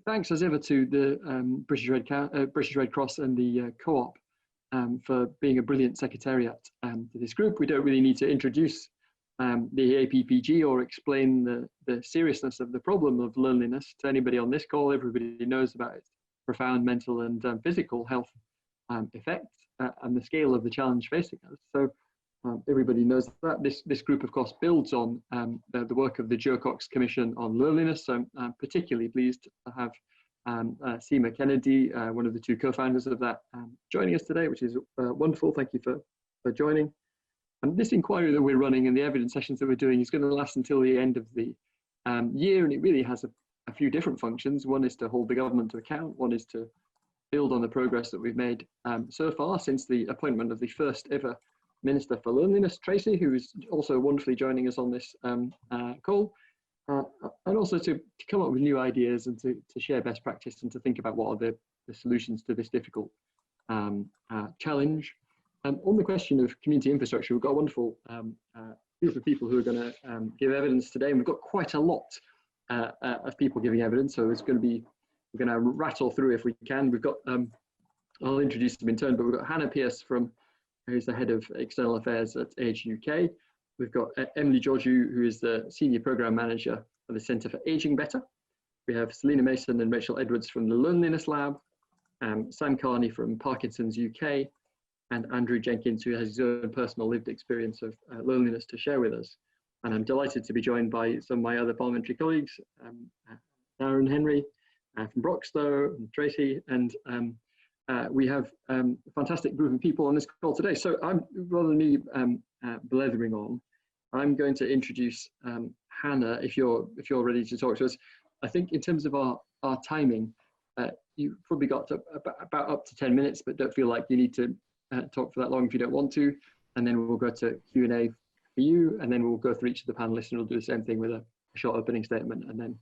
thanks as ever to the British Red Cross and the Co-op for being a brilliant secretariat to this group. We don't really need to introduce the APPG or explain the seriousness of the problem of loneliness to anybody on this call. Everybody knows about its profound mental and physical health effects and the scale of the challenge facing us. So everybody knows that. This group, of course, builds on the work of the Joe Cox Commission on Loneliness. So I'm particularly pleased to have Seema Kennedy, one of the two co-founders of that, joining us today, which is wonderful. Thank you for joining. And this inquiry that we're running and the evidence sessions that we're doing is going to last until the end of the year, and it really has a few different functions. One is to hold the government to account. One is to build on the progress that we've made so far since the appointment of the first ever Minister for Loneliness, Tracey, who is also wonderfully joining us on this call, and also to come up with new ideas and to share best practice and to think about what are the solutions to this difficult challenge. On the question of community infrastructure, we've got a wonderful group of people who are going to give evidence today, and we've got quite a lot of people giving evidence, so it's going to be, we're going to rattle through if we can. We've got, I'll introduce them in turn, but we've got Hannah Pearce who's the head of external affairs at Age UK. We've got Emily Georgiou, who is the senior program manager of the Centre for Ageing Better. We have Selena Mason and Rachel Edwards from the Loneliness Lab, Sam Carney from Parkinson's UK, and Andrew Jenkins, who has his own personal lived experience of loneliness to share with us. And I'm delighted to be joined by some of my other parliamentary colleagues, Darren Henry from Broxtowe, and Tracey, and we have a fantastic group of people on this call today. So rather than me blethering on, I'm going to introduce Hannah, if you're ready to talk to us. I think in terms of our timing, you've probably got about up to 10 minutes, but don't feel like you need to talk for that long if you don't want to. And then we'll go to Q&A for you, and then we'll go through each of the panelists, and we'll do the same thing with a short opening statement and then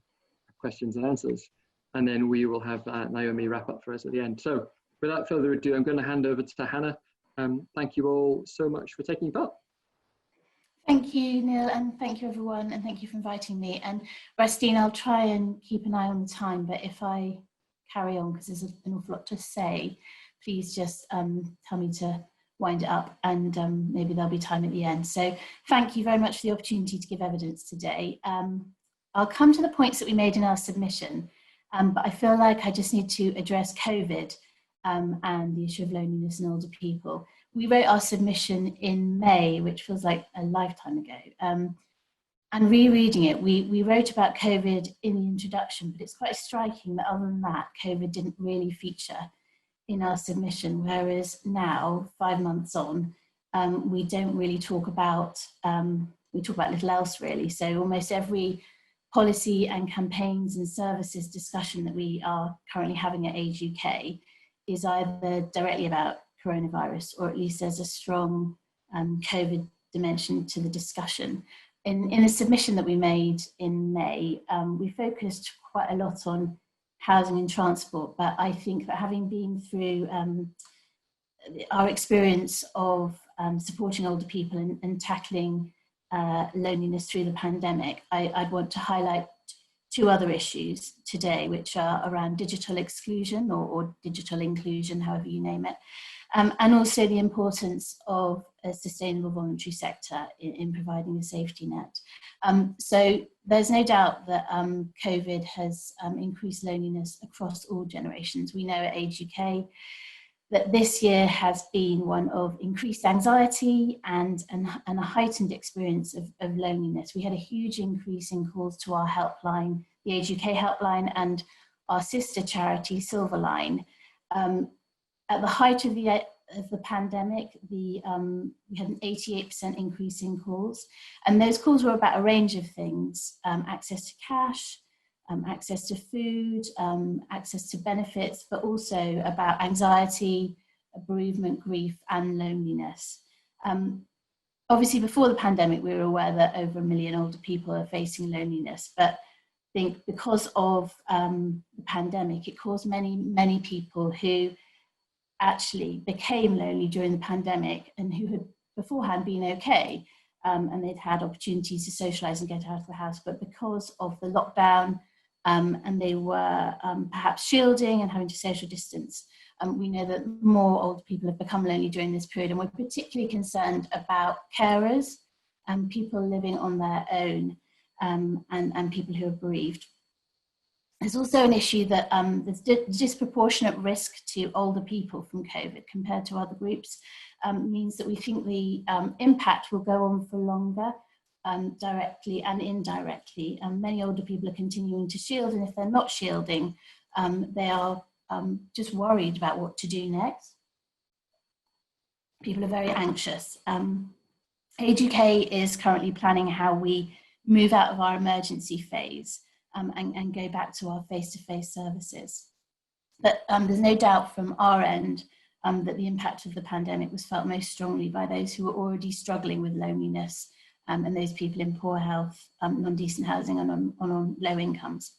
questions and answers. And then we will have Naomi wrap up for us at the end. So without further ado, I'm going to hand over to Hannah. Thank you all so much for taking part. Thank you, Neil, and thank you everyone, and thank you for inviting me. And Rastine, I'll try and keep an eye on the time, but if I carry on, because there's an awful lot to say, please just tell me to wind it up, and maybe there'll be time at the end. So thank you very much for the opportunity to give evidence today. I'll come to the points that we made in our submission, but I feel like I just need to address COVID and the issue of loneliness in older people. We wrote our submission in May, which feels like a lifetime ago. And rereading it, we wrote about COVID in the introduction, but it's quite striking that other than that, COVID didn't really feature in our submission, whereas now, 5 months on, we don't really talk about, we talk about little else really. So almost every policy and campaigns and services discussion that we are currently having at Age UK is either directly about coronavirus, or at least there's a strong COVID dimension to the discussion. In a submission that we made in May, we focused quite a lot on housing and transport, but I think that having been through our experience of supporting older people and tackling loneliness through the pandemic, I'd want to highlight two other issues today, which are around digital exclusion or digital inclusion, however you name it, and also the importance of a sustainable voluntary sector in providing a safety net. So there's no doubt that COVID has increased loneliness across all generations. We know at Age UK that this year has been one of increased anxiety and a heightened experience of loneliness. We had a huge increase in calls to our helpline, the Age UK helpline, and our sister charity, Silverline. At the height of the pandemic, we had an 88% increase in calls, and those calls were about a range of things: access to cash, access to food, access to benefits, but also about anxiety, bereavement, grief, and loneliness. Obviously, before the pandemic, we were aware that over 1 million older people are facing loneliness, but I think because of the pandemic, it caused many people who actually became lonely during the pandemic and who had beforehand been okay, and they'd had opportunities to socialise and get out of the house, but because of the lockdown, and they were perhaps shielding and having to social distance. We know that more older people have become lonely during this period, and we're particularly concerned about carers and people living on their own, and people who are bereaved. There's also an issue that there's disproportionate risk to older people from COVID compared to other groups, means that we think the impact will go on for longer, directly and indirectly. Many older people are continuing to shield, and if they're not shielding, they are just worried about what to do next. People are very anxious. Age UK is currently planning how we move out of our emergency phase and go back to our face-to-face services. But there's no doubt from our end that the impact of the pandemic was felt most strongly by those who were already struggling with loneliness, and those people in poor health, non-decent housing, and on low incomes.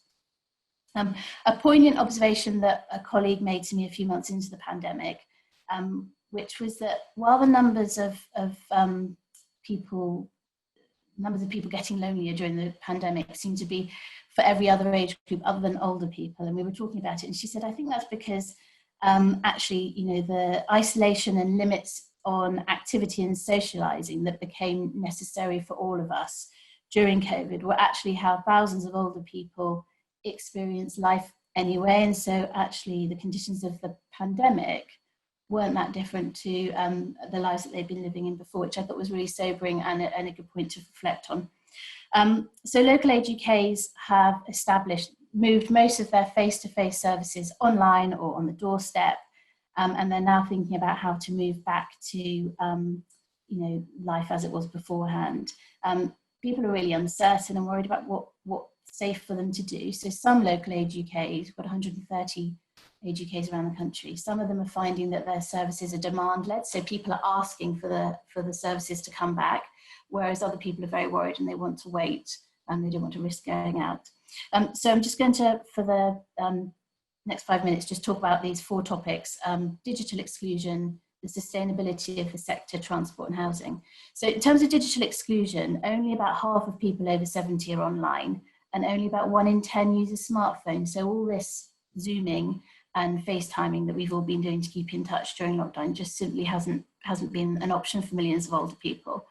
A poignant observation that a colleague made to me a few months into the pandemic, which was that while the numbers of people getting lonelier during the pandemic seemed to be for every other age group other than older people, and we were talking about it, and she said, I think that's because actually, you know, the isolation and limits on activity and socialising that became necessary for all of us during COVID were actually how thousands of older people experience life anyway, and so actually the conditions of the pandemic weren't that different to the lives that they'd been living in before, which I thought was really sobering and a good point to reflect on. So local age UKs have moved most of their face-to-face services online or on the doorstep, and they're now thinking about how to move back to you know, life as it was beforehand. People are really uncertain and worried about what's safe for them to do. So some local age UKs, we've got 130 age UKs around the country. Some of them are finding that their services are demand-led, so people are asking for the services to come back, whereas other people are very worried and they want to wait and they don't want to risk going out. So I'm just going to, for the next 5 minutes, just talk about these 4 topics: digital exclusion, the sustainability of the sector, transport and housing. So in terms of digital exclusion, only about half of people over 70 are online, and only about 1 in 10 use a smartphone. So all this Zooming and FaceTiming that we've all been doing to keep in touch during lockdown just simply hasn't been an option for millions of older people.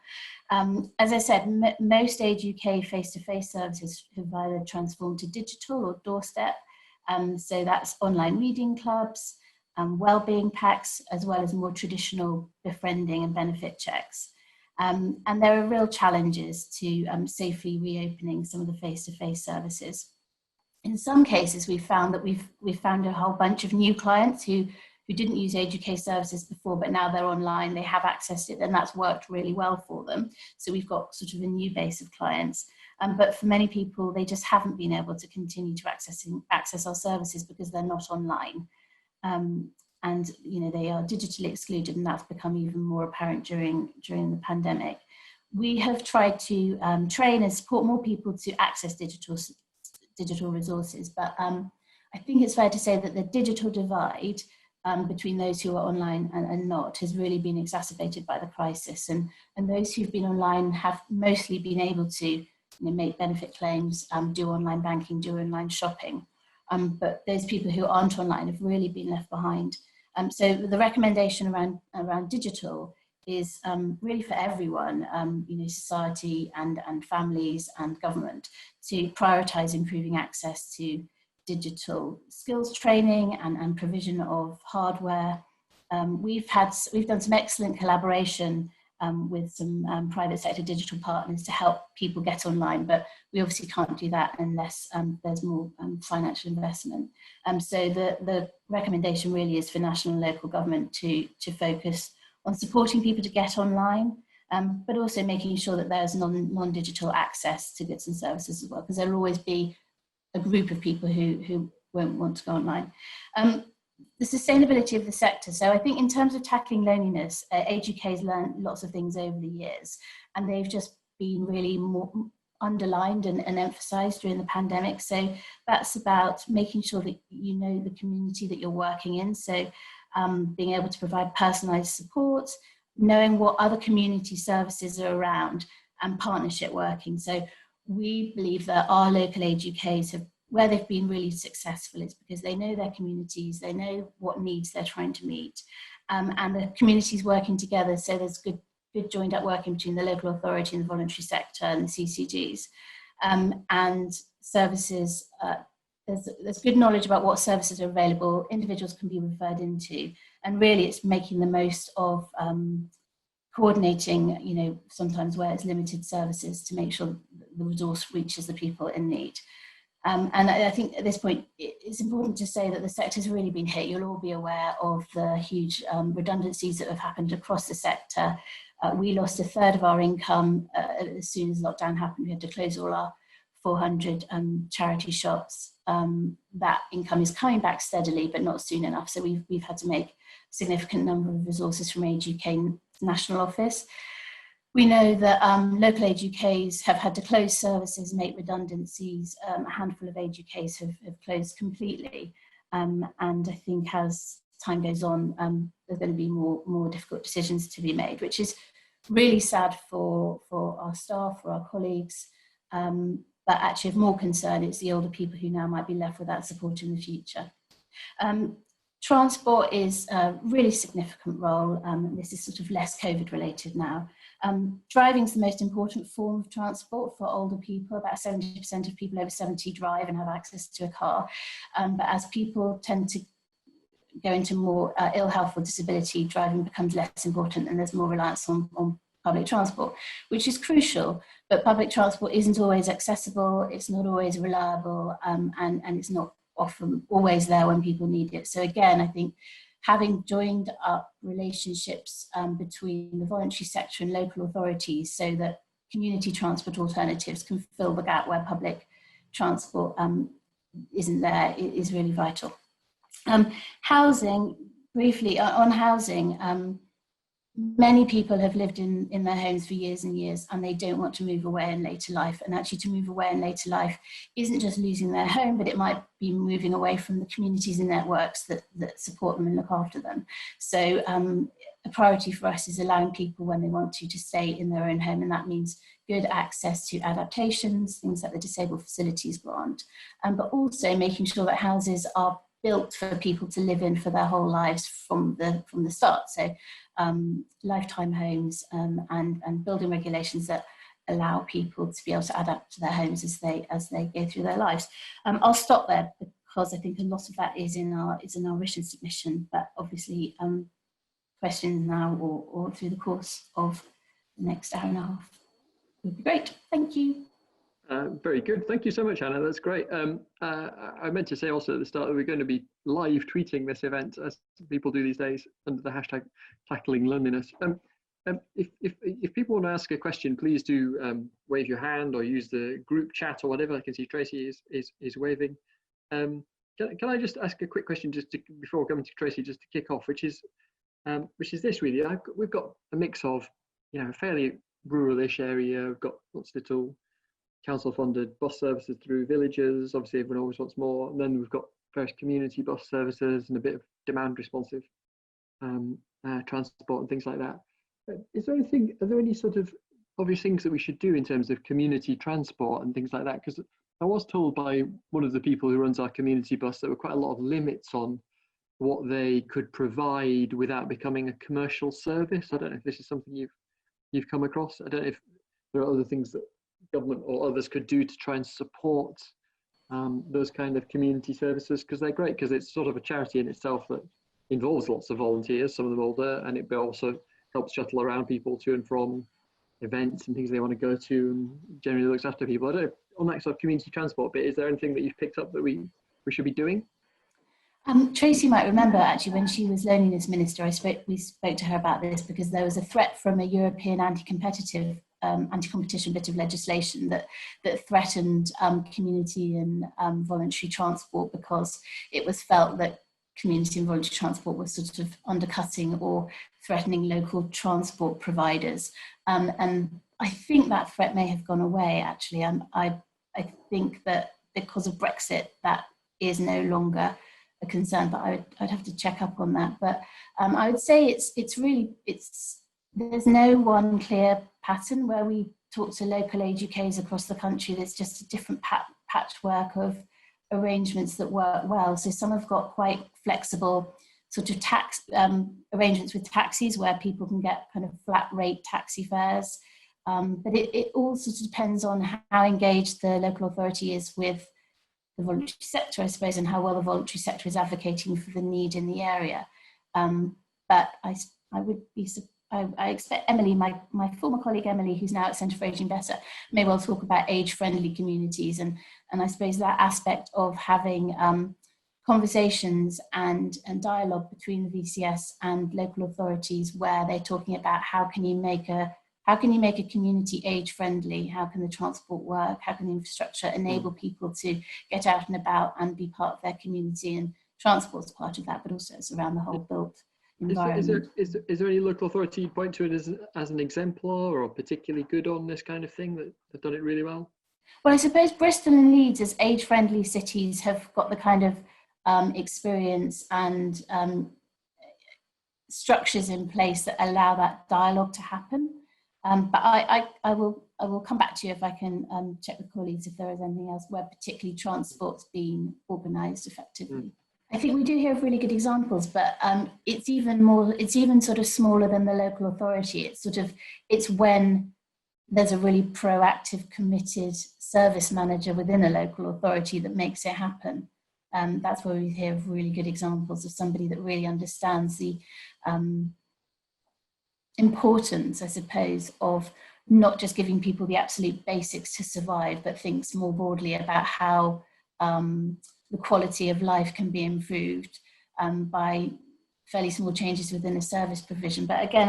As I said, most Age UK face-to-face services have either transformed to digital or doorstep. So that's online reading clubs, wellbeing packs, as well as more traditional befriending and benefit checks. And there are real challenges to safely reopening some of the face-to-face services. In some cases, we've found that we've found a whole bunch of new clients who didn't use Age UK services before, but now they're online, they have accessed it, and that's worked really well for them. So we've got sort of a new base of clients. But for many people, they just haven't been able to continue to access our services because they're not online. And you know, they are digitally excluded, and that's become even more apparent during the pandemic. We have tried to train and support more people to access digital resources, but I think it's fair to say that the digital divide between those who are online and not has really been exacerbated by the crisis, and those who've been online have mostly been able to make benefit claims, do online banking, do online shopping, but those people who aren't online have really been left behind. So the recommendation around digital is really for everyone, society and families and government, to prioritise improving access to digital skills training and provision of hardware. We've done some excellent collaboration with some private sector digital partners to help people get online, but we obviously can't do that unless there's more financial investment. So the recommendation really is for national and local government to focus on supporting people to get online, but also making sure that there's non-digital access to goods and services as well, because there'll always be a group of people who won't want to go online. The sustainability of the sector. So I think in terms of tackling loneliness, Age UK has learned lots of things over the years, and they've just been really more underlined and emphasised during the pandemic. So that's about making sure that you know the community that you're working in. So being able to provide personalised support, knowing what other community services are around, and partnership working. So we believe that our local Age UKs have where they've been really successful is because they know their communities, they know what needs they're trying to meet, and the communities working together. So there's good joined up working between the local authority and the voluntary sector and the CCGs, and services. There's good knowledge about what services are available, individuals can be referred into, and really it's making the most of coordinating, you know, sometimes where it's limited services to make sure the resource reaches the people in need. And I think at this point, it's important to say that the sector's really been hit. You'll all be aware of the huge redundancies that have happened across the sector. We lost a third of our income as soon as lockdown happened. We had to close all our 400 charity shops. That income is coming back steadily, but not soon enough. So we've had to make a significant number of resources from Age UK National Office. We know that local Age UKs have had to close services, make redundancies. A handful of Age UKs have closed completely. And I think as time goes on, there's going to be more difficult decisions to be made, which is really sad for our staff, for our colleagues. But actually of more concern, it's the older people who now might be left without support in the future. Transport is a really significant role. This is sort of less COVID related now. Driving is the most important form of transport for older people. About 70% of people over 70 drive and have access to a car. But as people tend to go into more ill health or disability, driving becomes less important and there's more reliance on public transport, which is crucial. But public transport isn't always accessible, it's not always reliable, and it's not often always there when people need it. So again, I think having joined up relationships between the voluntary sector and local authorities so that community transport alternatives can fill the gap where public transport isn't there is really vital. Housing, briefly on housing, many people have lived in their homes for years and years and they don't want to move away in later life. And actually to move away in later life isn't just losing their home, but it might be moving away from the communities and networks that support them and look after them. So a priority for us is allowing people when they want to stay in their own home, and that means good access to adaptations, things like the Disabled Facilities Grant, but also making sure that houses are built for people to live in for their whole lives from the start. So lifetime homes and building regulations that allow people to be able to adapt to their homes as they go through their lives. I'll stop there because I think a lot of that is in our written submission, but obviously questions now or through the course of the next hour and a half would be great. Thank you. Very good. Thank you so much, Hannah. That's great. I meant to say also at the start that we're going to be live tweeting this event, as people do these days, under the hashtag Tackling Loneliness. If people want to ask a question, please do wave your hand or use the group chat or whatever. I can see Tracey is waving. Can I just ask a quick question before coming to Tracey, just to kick off, which is this really? We've got a mix of, you know, a fairly rural-ish area. We've got lots of little council-funded bus services through villages. Obviously, everyone always wants more. And then we've got various community bus services and a bit of demand-responsive transport and things like that. Are there any sort of obvious things that we should do in terms of community transport and things like that? Because I was told by one of the people who runs our community bus that there were quite a lot of limits on what they could provide without becoming a commercial service. I don't know if this is something you've come across. I don't know if there are other things that government or others could do to try and support those kind of community services, because they're great, because it's sort of a charity in itself that involves lots of volunteers, some of them older, and it also helps shuttle around people to and from events and things they want to go to, and generally looks after people. I don't know, on that sort of community transport bit, is there anything that you've picked up that we should be doing? Tracey might remember, actually, when she was Loneliness Minister, we spoke to her about this, because there was a threat from a European anti-competition bit of legislation that threatened community and voluntary transport, because it was felt that community and voluntary transport was sort of undercutting or threatening local transport providers. And I think that threat may have gone away, actually. I think that because of Brexit, that is no longer a concern, but I'd have to check up on that. But I would say there's no one clear pattern where we talk to local Age UKs across the country. There's just a different patchwork of arrangements that work well. So some have got quite flexible sort of tax arrangements with taxis where people can get kind of flat rate taxi fares. But it also depends on how engaged the local authority is with the voluntary sector, I suppose, and how well the voluntary sector is advocating for the need in the area. But I would be, I expect Emily, my former colleague Emily, who's now at Centre for Ageing Better, may well talk about age-friendly communities, and I suppose that aspect of having conversations and dialogue between the VCS and local authorities, where they're talking about how can you make a community age-friendly, how can the transport work, how can the infrastructure enable people to get out and about and be part of their community, and transport's part of that, but also it's around the whole built environment. Is there any local authority you'd point to it as an exemplar or particularly good on this kind of thing that have done it really well? Well, I suppose Bristol and Leeds as age-friendly cities have got the kind of experience and structures in place that allow that dialogue to happen. But I will come back to you if I can check with colleagues if there is anything else where particularly transport's been organised effectively. I think we do hear of really good examples, but it's even sort of smaller than the local authority. It's when there's a really proactive, committed service manager within a local authority that makes it happen. That's where we hear of really good examples of somebody that really understands the importance, I suppose, of not just giving people the absolute basics to survive, but thinks more broadly about how the quality of life can be improved by fairly small changes within a service provision. But again,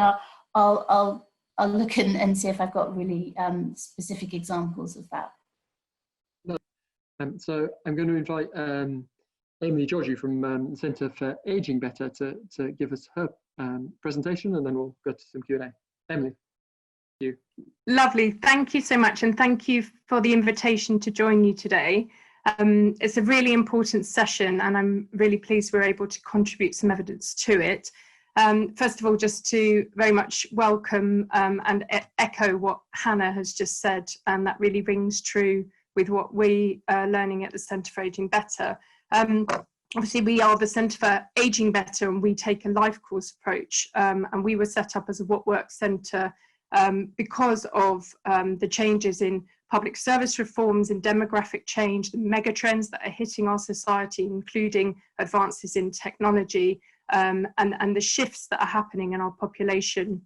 I'll look and see if I've got really specific examples of that. So I'm going to invite Amy Georgiou from the Centre for Ageing Better to give us her presentation, and then we'll go to some Q&A. Emily, thank you. Lovely, thank you so much, and thank you for the invitation to join you today. It's a really important session, and I'm really pleased we're able to contribute some evidence to it. First of all, just to very much welcome and echo what Hannah has just said, and that really rings true with what we are learning at the Centre for Ageing Better. Obviously, we are the Centre for Ageing Better, and we take a life course approach, and we were set up as a What Works Centre because of the changes in public service reforms and demographic change, the mega trends that are hitting our society, including advances in technology, and the shifts that are happening in our population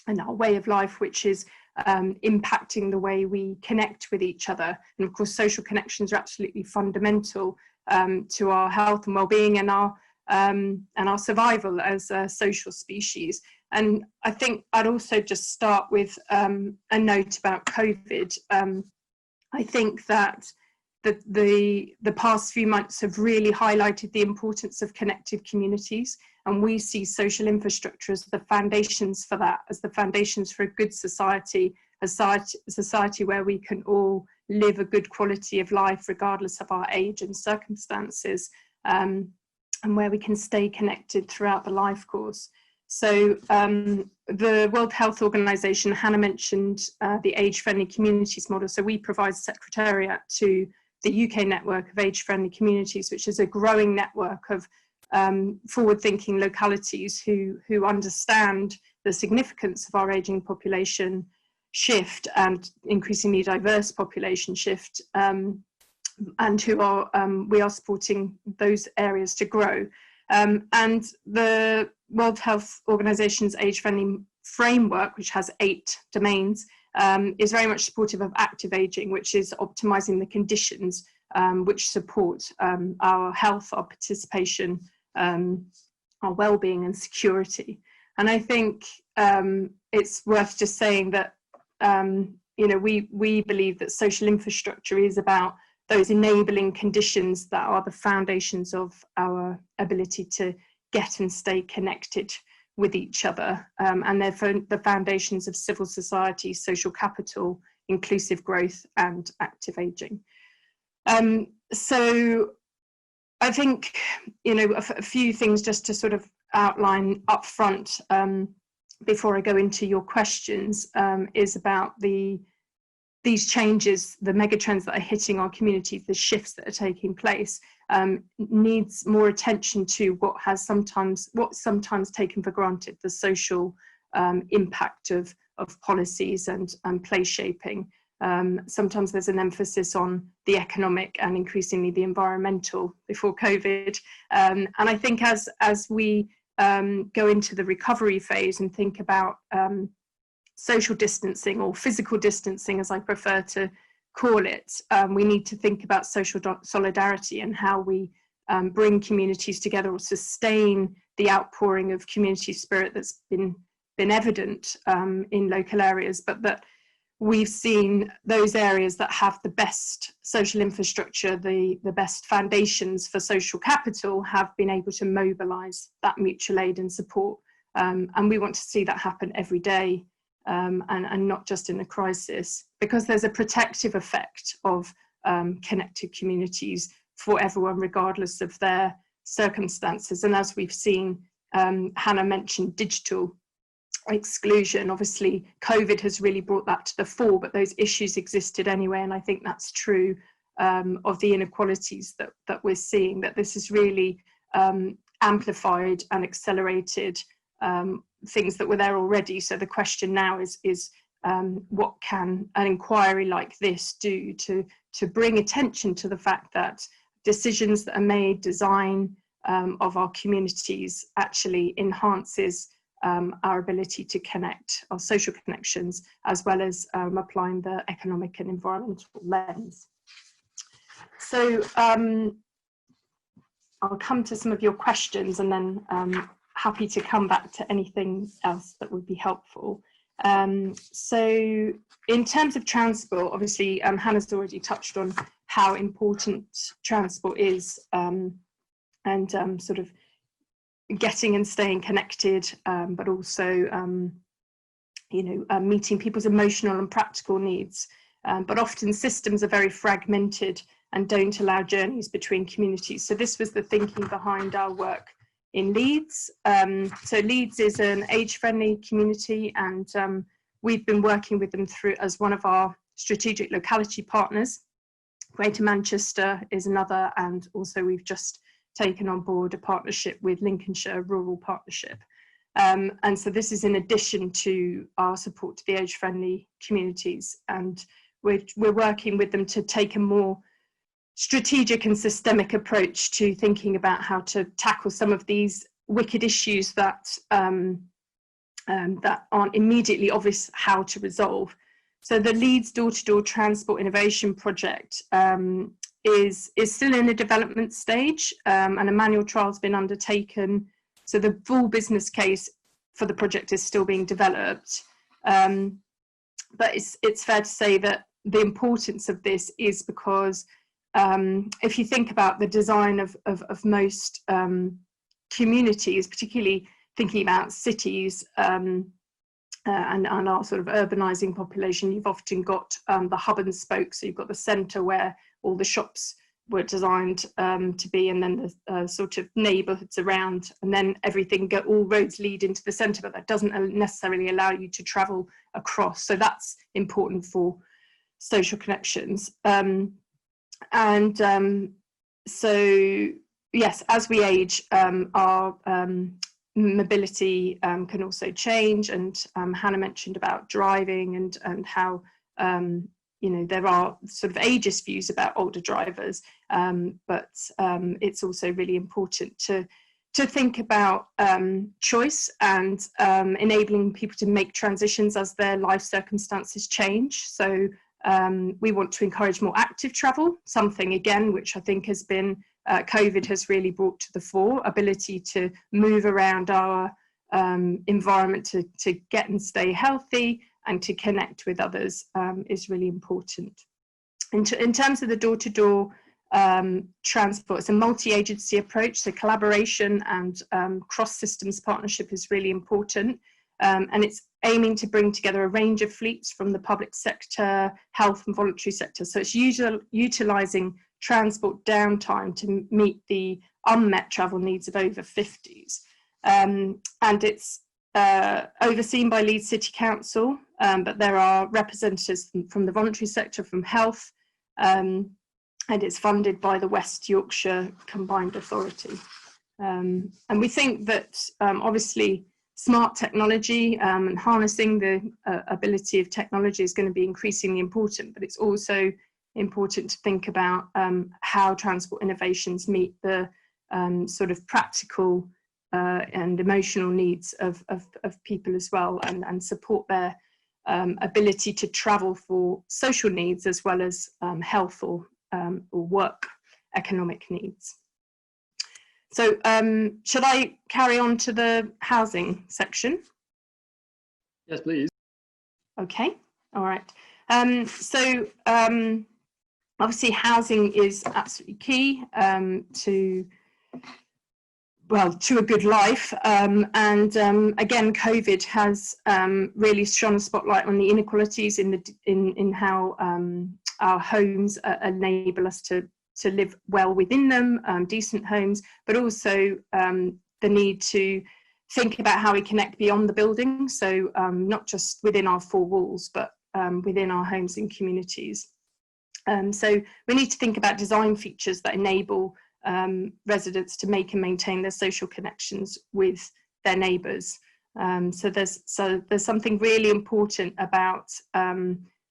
and our way of life, which is impacting the way we connect with each other. And of course, social connections are absolutely fundamental to our health and well-being and our survival as a social species. And I think I'd also just start with a note about COVID. I think that the past few months have really highlighted the importance of connected communities, and we see social infrastructure as the foundations for that, as the foundations for a good society, a society where we can all live a good quality of life regardless of our age and circumstances, and where we can stay connected throughout the life course. So the World Health Organization, Hannah mentioned the age-friendly communities model. So we provide secretariat to the UK network of age-friendly communities, which is a growing network of forward-thinking localities who understand the significance of our ageing population shift and increasingly diverse population shift, and who are we are supporting those areas to grow. And the World Health Organization's age-friendly framework, which has 8 domains, is very much supportive of active ageing, which is optimizing the conditions which support our health, our participation, our well-being and security. And I think it's worth just saying that we believe that social infrastructure is about those enabling conditions that are the foundations of our ability to get and stay connected with each other, and they're the foundations of civil society, social capital, inclusive growth and active ageing. So I think, a few things just to sort of outline up front before I go into your questions is about the these changes, the mega trends that are hitting our communities, the shifts that are taking place, needs more attention to what's sometimes taken for granted, the social impact of policies and place shaping. Sometimes there's an emphasis on the economic and increasingly the environmental before COVID. And I think as we go into the recovery phase and think about social distancing, or physical distancing as I prefer to call it, we need to think about social solidarity and how we bring communities together or sustain the outpouring of community spirit that's been evident in local areas, but that we've seen those areas that have the best social infrastructure, the best foundations for social capital, have been able to mobilise that mutual aid and support. And we want to see that happen every day, and not just in a crisis, because there's a protective effect of connected communities for everyone, regardless of their circumstances. And as we've seen, Hannah mentioned digital exclusion. Obviously, COVID has really brought that to the fore, but those issues existed anyway. And I think that's true of the inequalities that we're seeing, that this has really amplified and accelerated things that were there already. So the question now is what can an inquiry like this do to bring attention to the fact that decisions that are made, design of our communities actually enhances our ability to connect, our social connections, as well as applying the economic and environmental lens. So I'll come to some of your questions, and then happy to come back to anything else that would be helpful. So in terms of transport, obviously Hannah's already touched on how important transport is, and sort of getting and staying connected, but also meeting people's emotional and practical needs. But often systems are very fragmented and don't allow journeys between communities. So this was the thinking behind our work in Leeds. So Leeds is an age-friendly community, and we've been working with them through as one of our strategic locality partners. Greater Manchester is another, and also we've just taken on board a partnership with Lincolnshire Rural Partnership. And so this is in addition to our support to the age-friendly communities, and we're working with them to take a more strategic and systemic approach to thinking about how to tackle some of these wicked issues that that aren't immediately obvious how to resolve. So the Leeds Door-to-Door Transport Innovation Project is still in a development stage, and a manual trial has been undertaken. So the full business case for the project is still being developed, but it's fair to say that the importance of this is because if you think about the design of most communities, particularly thinking about cities and our sort of urbanising population, you've often got the hub and spoke. So you've got the centre where all the shops were designed to be, and then the sort of neighbourhoods around, and then all roads lead into the centre, but that doesn't necessarily allow you to travel across. So that's important for social connections. So yes, as we age, our mobility can also change, and Hannah mentioned about driving and how there are sort of ageist views about older drivers, but it's also really important to think about choice and enabling people to make transitions as their life circumstances change. So we want to encourage more active travel, something again which I think has been COVID has really brought to the fore, ability to move around our environment to get and stay healthy and to connect with others is really important. In terms of the door-to-door transport, it's a multi-agency approach, so collaboration and cross-systems partnership is really important, and it's aiming to bring together a range of fleets from the public sector, health and voluntary sector. So it's utilising transport downtime to meet the unmet travel needs of over 50s. And it's overseen by Leeds City Council, but there are representatives from the voluntary sector, from health, and it's funded by the West Yorkshire Combined Authority. And we think that obviously smart technology and harnessing the ability of technology is going to be increasingly important, but it's also important to think about how transport innovations meet the sort of practical and emotional needs of people as well, and support their ability to travel for social needs as well as health or work economic needs. So should I carry on to the housing section? Yes, please. Okay, all right. So obviously housing is absolutely key to a good life, and again COVID has really shone a spotlight on the inequalities in how our homes enable us to live well within them, decent homes, but also the need to think about how we connect beyond the building, so not just within our four walls, but within our homes and communities. So we need to think about design features that enable residents to make and maintain their social connections with their neighbours. So there's something really important about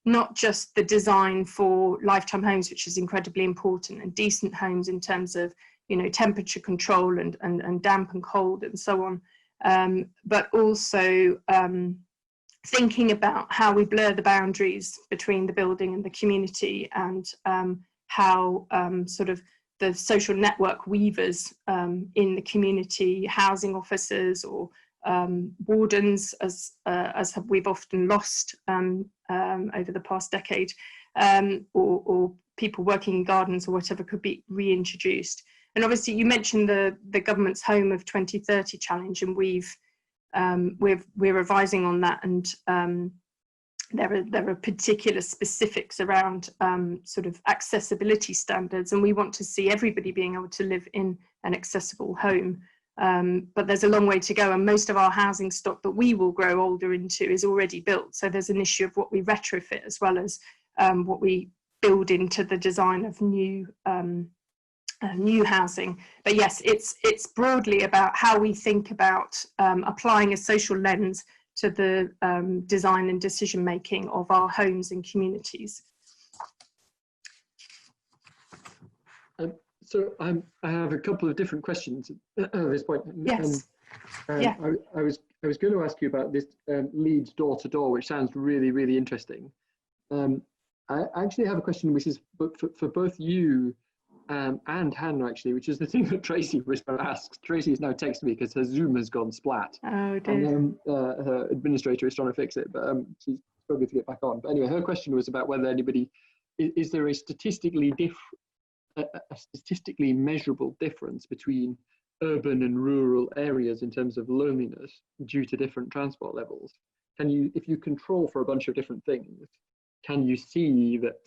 not just the design for lifetime homes, which is incredibly important, and decent homes in terms of, you know, temperature control and damp and cold and so on, but also thinking about how we blur the boundaries between the building and the community, and how sort of the social network weavers in the community, housing officers or wardens, as we've often lost over the past decade, or people working in gardens or whatever, could be reintroduced. And obviously you mentioned the government's Home of 2030 challenge, and we're revising on that, and there are particular specifics around sort of accessibility standards, and we want to see everybody being able to live in an accessible home. But there's a long way to go, and most of our housing stock that we will grow older into is already built. So there's an issue of what we retrofit as well as what we build into the design of new housing. But yes, it's broadly about how we think about applying a social lens to the design and decision making of our homes and communities. So I have a couple of different questions at this point. Yes. Yeah. I was going to ask you about this Leeds door to door, which sounds really, really interesting. I actually have a question which is for both you and Hannah, actually, which is the thing that Tracey was going to ask. Tracey has now texted me because her Zoom has gone splat. Oh dear. And her administrator is trying to fix it, but she's struggling to get back on. But anyway, her question was about whether anybody, is there a statistically measurable difference between urban and rural areas in terms of loneliness due to different transport levels? Can you, if you control for a bunch of different things, can you see that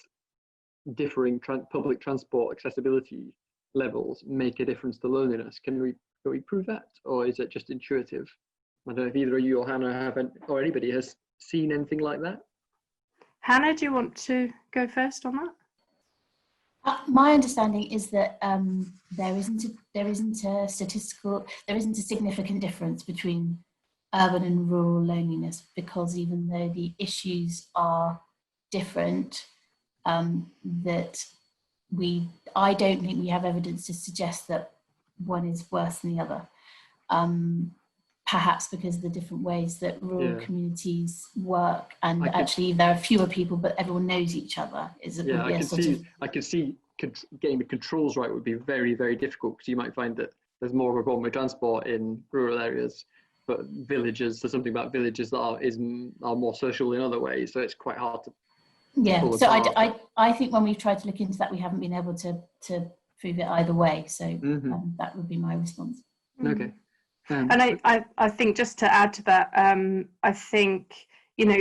differing public transport accessibility levels make a difference to loneliness? Can we prove that, or is it just intuitive? I don't know if either you or Hannah have, or anybody has seen anything like that. Hannah, do you want to go first on that? My understanding is that there isn't a significant difference between urban and rural loneliness, because even though the issues are different, that I don't think we have evidence to suggest that one is worse than the other. Perhaps because of the different ways that rural communities work, and actually there are fewer people, but everyone knows each other. I can see getting the controls right would be very, very difficult, because you might find that there's more of a problem with transport in rural areas, but villages, there's something about villages that are more social in other ways, so it's quite hard to. Yeah, so I think when we've tried to look into that, we haven't been able to prove it either way. So that would be my response. Okay. And I think, just to add to that, I think, you know,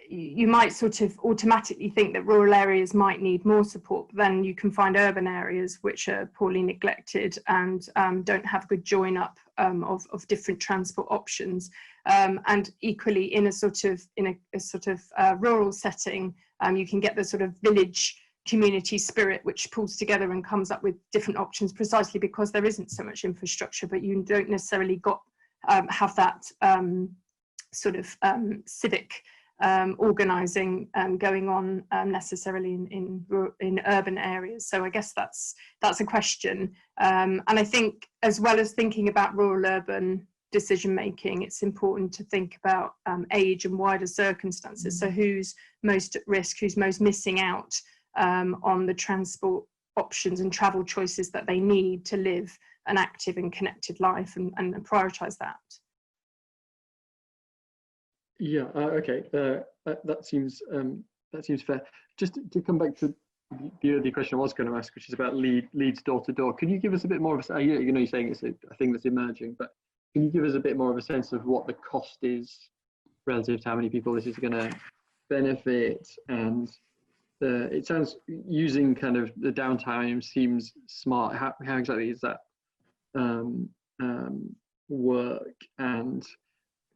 you might sort of automatically think that rural areas might need more support, but then you can find urban areas which are poorly neglected and don't have good join up of different transport options. and equally in a sort of rural setting, you can get the sort of village community spirit which pulls together and comes up with different options, precisely because there isn't so much infrastructure, but you don't necessarily have that sort of civic organising going on necessarily in urban areas. So I guess that's a question, and I think as well as thinking about rural urban decision making, it's important to think about age and wider circumstances. So who's most at risk, who's most missing out on the transport options and travel choices that they need to live an active and connected life, and prioritise that. Yeah, okay, that seems fair. Just to come back to the earlier question I was going to ask, which is about Leeds door to door. Can you give us a bit more of a, you know, you're saying it's a thing that's emerging, but can you give us a bit more of a sense of what the cost is relative to how many people this is going to benefit? And it sounds, using kind of the downtime seems smart. How exactly is that work, and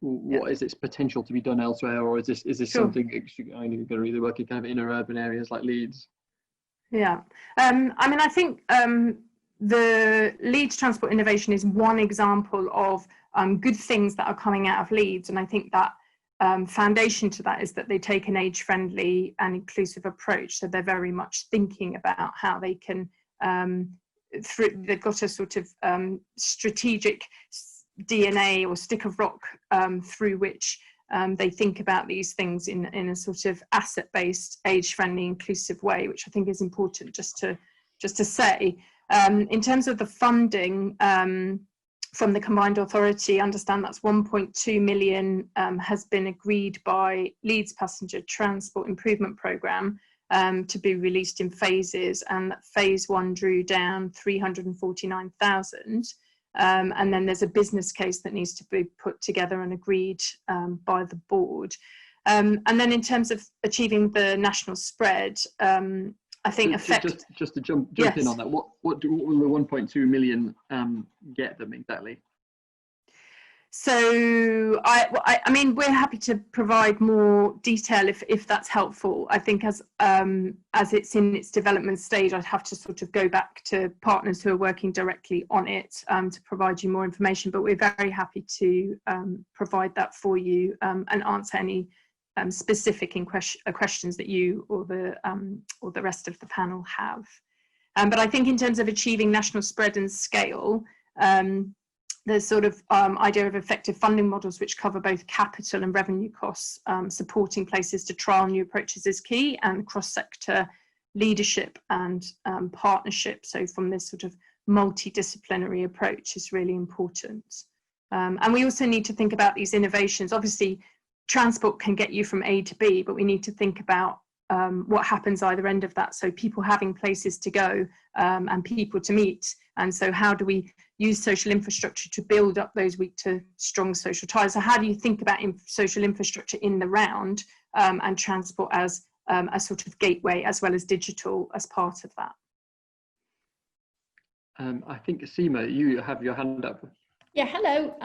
what is its potential to be done elsewhere, or is this Sure. something you're going to really work in kind of inner urban areas like Leeds? Yeah, I mean, I think the Leeds Transport Innovation is one example of good things that are coming out of Leeds, and I think that foundation to that is that they take an age-friendly and inclusive approach. So they're very much thinking about how they can, they've got a sort of strategic DNA or stick of rock through which they think about these things in a sort of asset-based, age-friendly, inclusive way, which I think is important just to say. In terms of the funding from the combined authority, I understand that's 1.2 million has been agreed by Leeds Passenger Transport Improvement Programme to be released in phases, and that phase 1 drew down 349,000. And then there's a business case that needs to be put together and agreed by the board. And then in terms of achieving the national spread, I think just to jump yes. in on that, what will the 1.2 million get them exactly? So I mean, we're happy to provide more detail if that's helpful. I think as it's in its development stage, I'd have to sort of go back to partners who are working directly on it to provide you more information. But we're very happy to provide that for you and answer any specific questions that you or the rest of the panel have. But I think in terms of achieving national spread and scale, there's sort of idea of effective funding models which cover both capital and revenue costs. Supporting places to trial new approaches is key, and cross-sector leadership and partnership, so from this sort of multidisciplinary approach, is really important. And we also need to think about these innovations. Obviously, transport can get you from A to B, but we need to think about what happens either end of that. So people having places to go and people to meet. And so how do we use social infrastructure to build up those weak to strong social ties? So how do you think about social infrastructure in the round and transport as a sort of gateway, as well as digital as part of that? I think Seema, you have your hand up. Yeah, hello.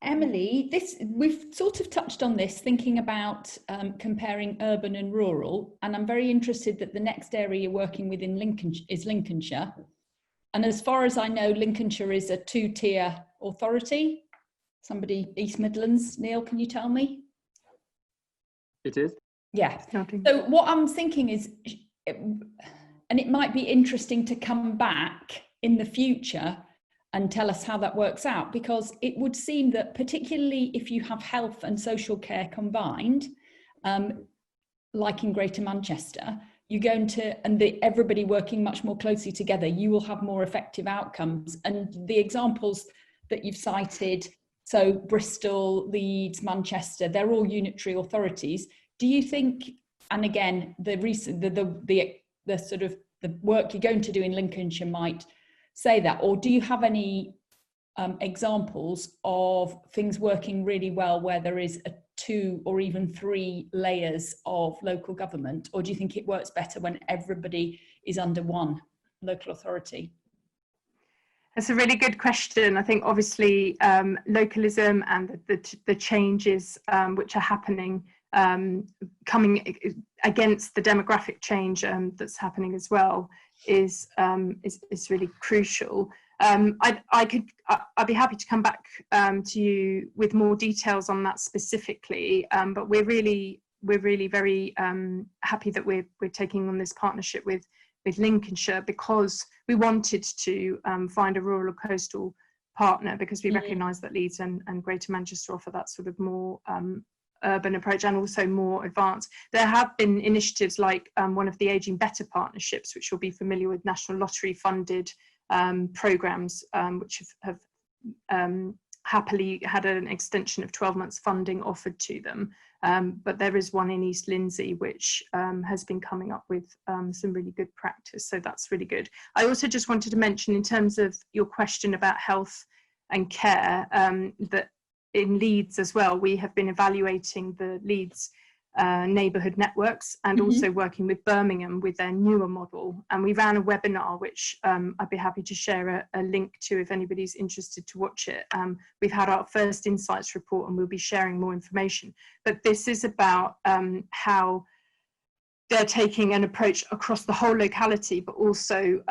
Emily, we've sort of touched on this, thinking about comparing urban and rural, and I'm very interested that the next area you're working with in Lincolnshire is Lincolnshire. And as far as I know, Lincolnshire is a 2-tier authority. Somebody, East Midlands, Neil, can you tell me? It is. Yeah. So what I'm thinking is, and it might be interesting to come back in the future and tell us how that works out, because it would seem that particularly if you have health and social care combined, like in Greater Manchester, you're going to, and everybody working much more closely together, you will have more effective outcomes. And the examples that you've cited, so Bristol, Leeds, Manchester, they're all unitary authorities. Do you think, and again, the sort of the work you're going to do in Lincolnshire might say that, or do you have any examples of things working really well where there is a 2 or even 3 layers of local government, or do you think it works better when everybody is under one local authority? That's a really good question. I think obviously localism and the changes which are happening, coming against the demographic change that's happening as well, is really crucial. I'd be happy to come back to you with more details on that specifically, but we're really very happy that we're taking on this partnership with Lincolnshire, because we wanted to find a rural or coastal partner, because we recognise that Leeds and Greater Manchester offer that sort of more urban approach and also more advanced. There have been initiatives like one of the Ageing Better partnerships, which you'll be familiar with, National Lottery funded programmes, which have happily had an extension of 12 months funding offered to them. But there is one in East Lindsey which has been coming up with some really good practice, so that's really good. I also just wanted to mention, in terms of your question about health and care, that in Leeds as well, we have been evaluating the Leeds neighbourhood networks and also working with Birmingham with their newer model. And we ran a webinar, which I'd be happy to share a link to if anybody's interested to watch it. We've had our first insights report and we'll be sharing more information. But this is about how they're taking an approach across the whole locality, but also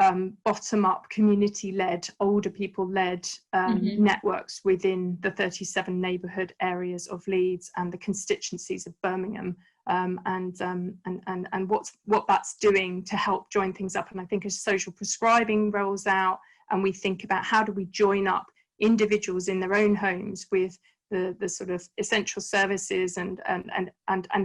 bottom-up, community-led, older people-led networks within the 37 neighbourhood areas of Leeds and the constituencies of Birmingham, and what that's doing to help join things up. And I think as social prescribing rolls out, and we think about how do we join up individuals in their own homes with the sort of essential services and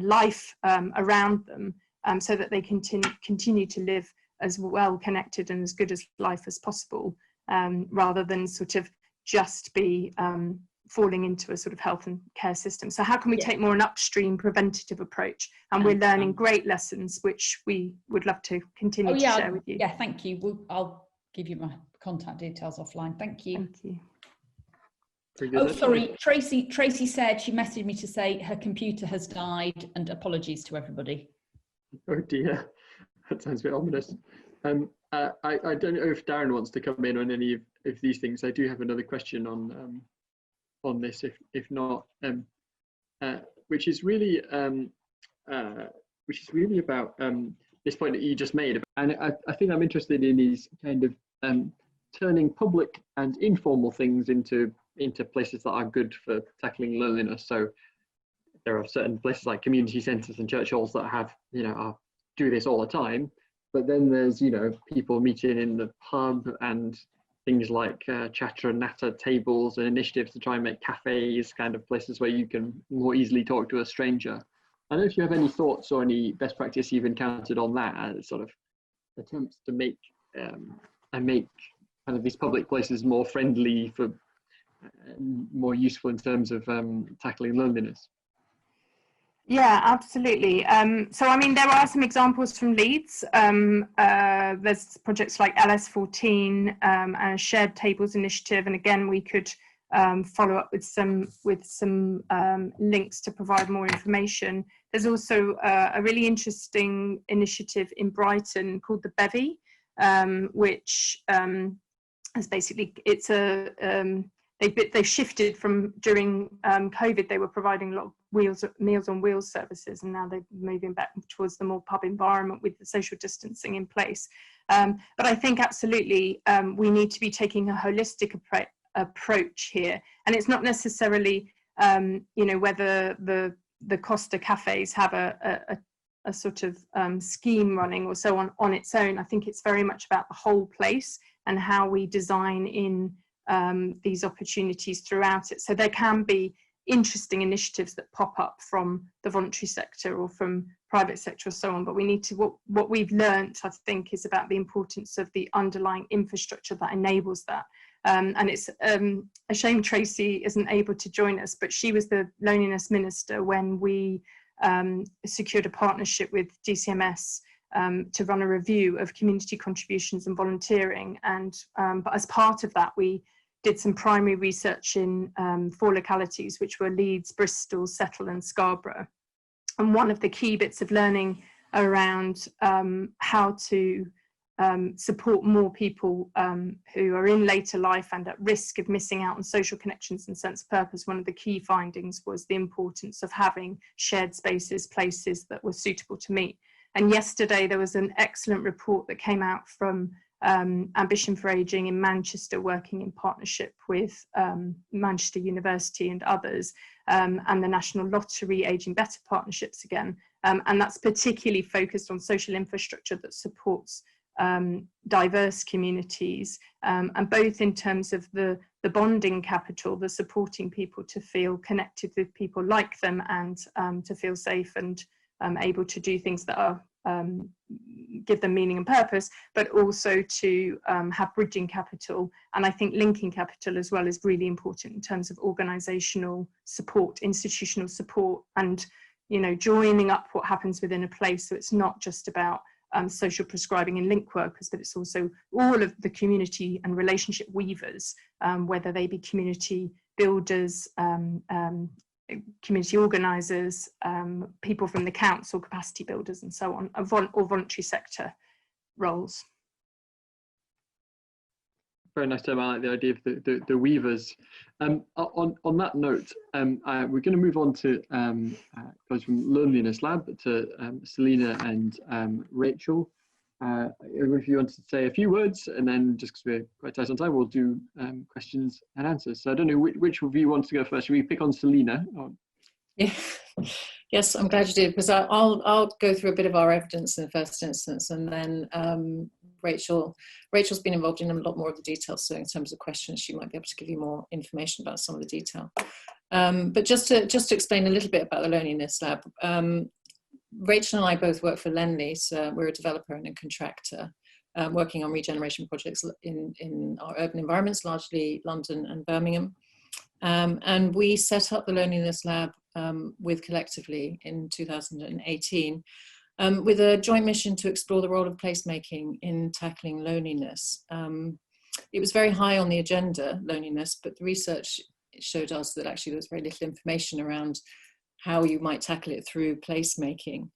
life around them, so that they continue to live as well connected and as good as life as possible, rather than sort of just be falling into a sort of health and care system. So how can we take more an upstream preventative approach? And we're learning great lessons, which we would love to continue to share with you. Yeah, thank you. I'll give you my contact details offline. Thank you. Thank you. Oh, sorry, Tracey said, she messaged me to say her computer has died, and apologies to everybody. Oh dear, that sounds a bit ominous. I don't know if Darren wants to come in on any of these things. I do have another question on this, if not, which is really about this point that you just made. And I think I'm interested in these kind of turning public and informal things into places that are good for tackling loneliness. So there are certain places like community centres and church halls that have, do this all the time. But then there's, people meeting in the pub and things like chatter and natter tables and initiatives to try and make cafes kind of places where you can more easily talk to a stranger. I don't know if you have any thoughts or any best practice you've encountered on that as sort of attempts to make kind of these public places more friendly for more useful in terms of tackling loneliness. Yeah, absolutely. So, I mean, there are some examples from Leeds. There's projects like LS14 and a shared tables initiative, and again, we could follow up with some links to provide more information. There's also a really interesting initiative in Brighton called the Bevy, which is basically, it's they've shifted from, during COVID, they were providing a lot of Meals on Wheels services, and now they're moving back towards the more pub environment with the social distancing in place. But I think absolutely we need to be taking a holistic approach here, and it's not necessarily whether the Costa cafes have a sort of scheme running or so on its own. I think it's very much about the whole place and how we design in these opportunities throughout it. So there can be interesting initiatives that pop up from the voluntary sector or from private sector or so on, but we need to, what we've learnt, I think, is about the importance of the underlying infrastructure that enables that. And it's a shame Tracey isn't able to join us, but she was the loneliness minister when we secured a partnership with DCMS to run a review of community contributions and volunteering. And but as part of that, we did some primary research in 4 localities, which were Leeds, Bristol, Settle and Scarborough. And one of the key bits of learning around how to support more people who are in later life and at risk of missing out on social connections and sense of purpose. One of the key findings was the importance of having shared spaces, places that were suitable to meet. And yesterday there was an excellent report that came out from Ambition for Ageing in Manchester, working in partnership with Manchester University and others, and the National Lottery Ageing Better partnerships again. And that's particularly focused on social infrastructure that supports diverse communities, and both in terms of the bonding capital, the supporting people to feel connected with people like them, and to feel safe and able to do things that are give them meaning and purpose, but also to have bridging capital. And I think linking capital as well is really important in terms of organisational support, institutional support, and joining up what happens within a place. So it's not just about social prescribing and link workers, but it's also all of the community and relationship weavers, whether they be community builders, community organisers, people from the council, capacity builders and so on, or voluntary sector roles. Very nice term. I like the idea of the weavers. On that note, we're going to move on to goes from Loneliness Lab to Selina and Rachel. If you want to say a few words, and then just because we're quite tight on time, we'll do questions and answers. So I don't know which of you wants to go first. Should we pick on Selina? Yeah. Yes, I'm glad you did, because I'll go through a bit of our evidence in the first instance, and then Rachel's been involved in a lot more of the details, so in terms of questions she might be able to give you more information about some of the detail. But just to explain a little bit about the Loneliness Lab, Rachel and I both work for Lend-Lease. We're a developer and a contractor, working on regeneration projects in our urban environments, largely London and Birmingham. And we set up the Loneliness Lab with Collectively in 2018, with a joint mission to explore the role of placemaking in tackling loneliness. It was very high on the agenda, loneliness, but the research showed us that actually there was very little information around how you might tackle it through placemaking.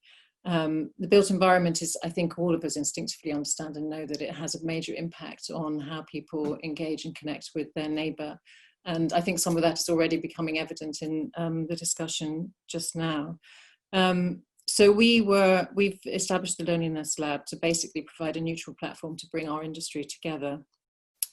The built environment is, I think all of us instinctively understand and know that it has a major impact on how people engage and connect with their neighbour. And I think some of that is already becoming evident in the discussion just now. So we've established the Loneliness Lab to basically provide a neutral platform to bring our industry together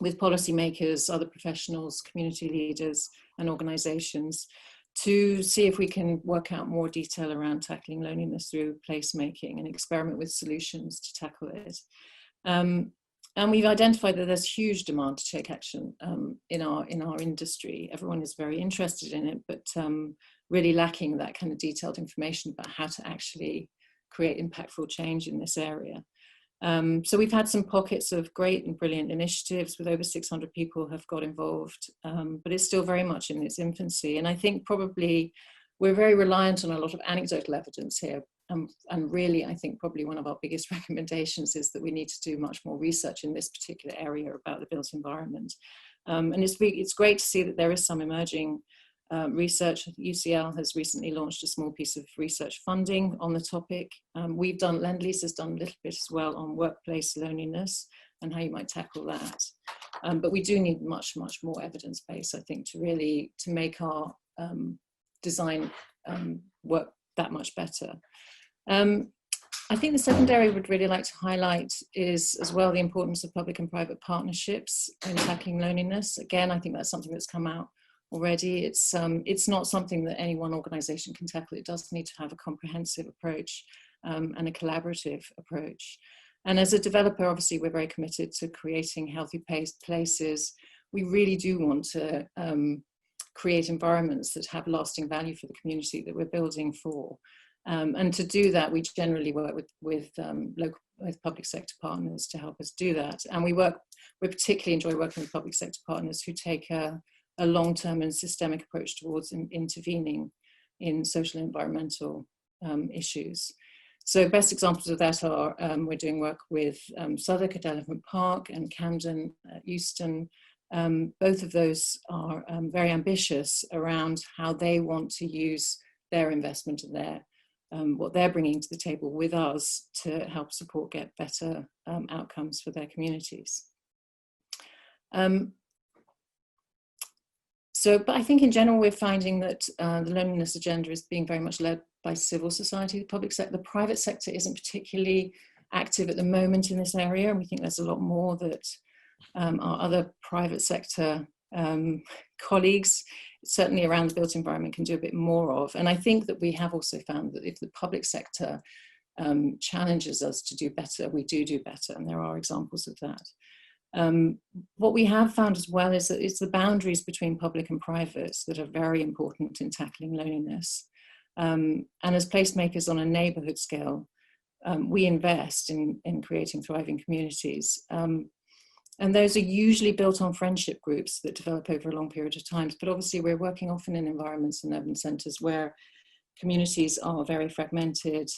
with policymakers, other professionals, community leaders and organisations, to see if we can work out more detail around tackling loneliness through placemaking and experiment with solutions to tackle it. And we've identified that there's huge demand to take action in our industry. Everyone is very interested in it, but really lacking that kind of detailed information about how to actually create impactful change in this area. So we've had some pockets of great and brilliant initiatives with over 600 people have got involved, but it's still very much in its infancy. And I think probably we're very reliant on a lot of anecdotal evidence here. And really, I think probably one of our biggest recommendations is that we need to do much more research in this particular area about the built environment. And it's great to see that there is some emerging research. UCL has recently launched a small piece of research funding on the topic. We've done, Lend-Lease has done a little bit as well on workplace loneliness and how you might tackle that. But we do need much, much more evidence base, I think, to make our design work that much better. I think the second area I would really like to highlight is as well the importance of public and private partnerships in tackling loneliness. Again, I think that's something that's come out already. It's not something that any one organisation can tackle. It does need to have a comprehensive approach and a collaborative approach. And as a developer, obviously, we're very committed to creating healthy places. We really do want to create environments that have lasting value for the community that we're building for. And to do that, we generally work with public sector partners to help us do that. And we particularly enjoy working with public sector partners who take a long-term and systemic approach towards intervening in social and environmental issues. So best examples of that are we're doing work with Southwark at Elephant Park and Camden at Wigston. Both of those are very ambitious around how they want to use their investment and their what they're bringing to the table with us to help support get better outcomes for their communities. But I think in general, we're finding that the loneliness agenda is being very much led by civil society. The public sector, the private sector isn't particularly active at the moment in this area. And we think there's a lot more that our other private sector colleagues, certainly around the built environment, can do a bit more of. And I think that we have also found that if the public sector challenges us to do better, we do better. And there are examples of that. What we have found as well is that it's the boundaries between public and private that are very important in tackling loneliness. And as placemakers on a neighbourhood scale, we invest in creating thriving communities. And those are usually built on friendship groups that develop over a long period of time. But obviously we're working often in environments and urban centres where communities are very fragmented,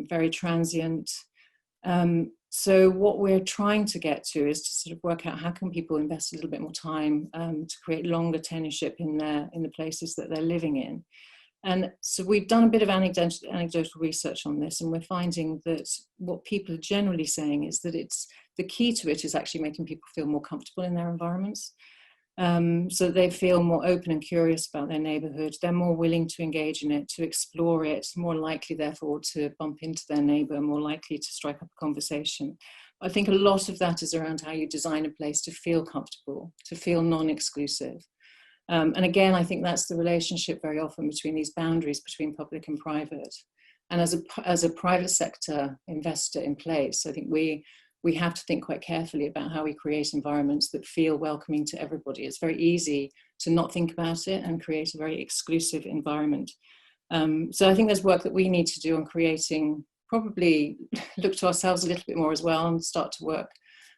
very transient. So what we're trying to get to is to sort of work out how can people invest a little bit more time to create longer tenureship in the places that they're living in. And so we've done a bit of anecdotal research on this, and we're finding that what people are generally saying is that the key to it is actually making people feel more comfortable in their environments. So they feel more open and curious about their neighbourhood. They're more willing to engage in it, to explore it, more likely therefore to bump into their neighbour, more likely to strike up a conversation. I think a lot of that is around how you design a place to feel comfortable, to feel non-exclusive. And again, I think that's the relationship very often between these boundaries between public and private. And as a private sector investor in place, I think we have to think quite carefully about how we create environments that feel welcoming to everybody. It's very easy to not think about it and create a very exclusive environment. So I think there's work that we need to do on creating, probably look to ourselves a little bit more as well and start to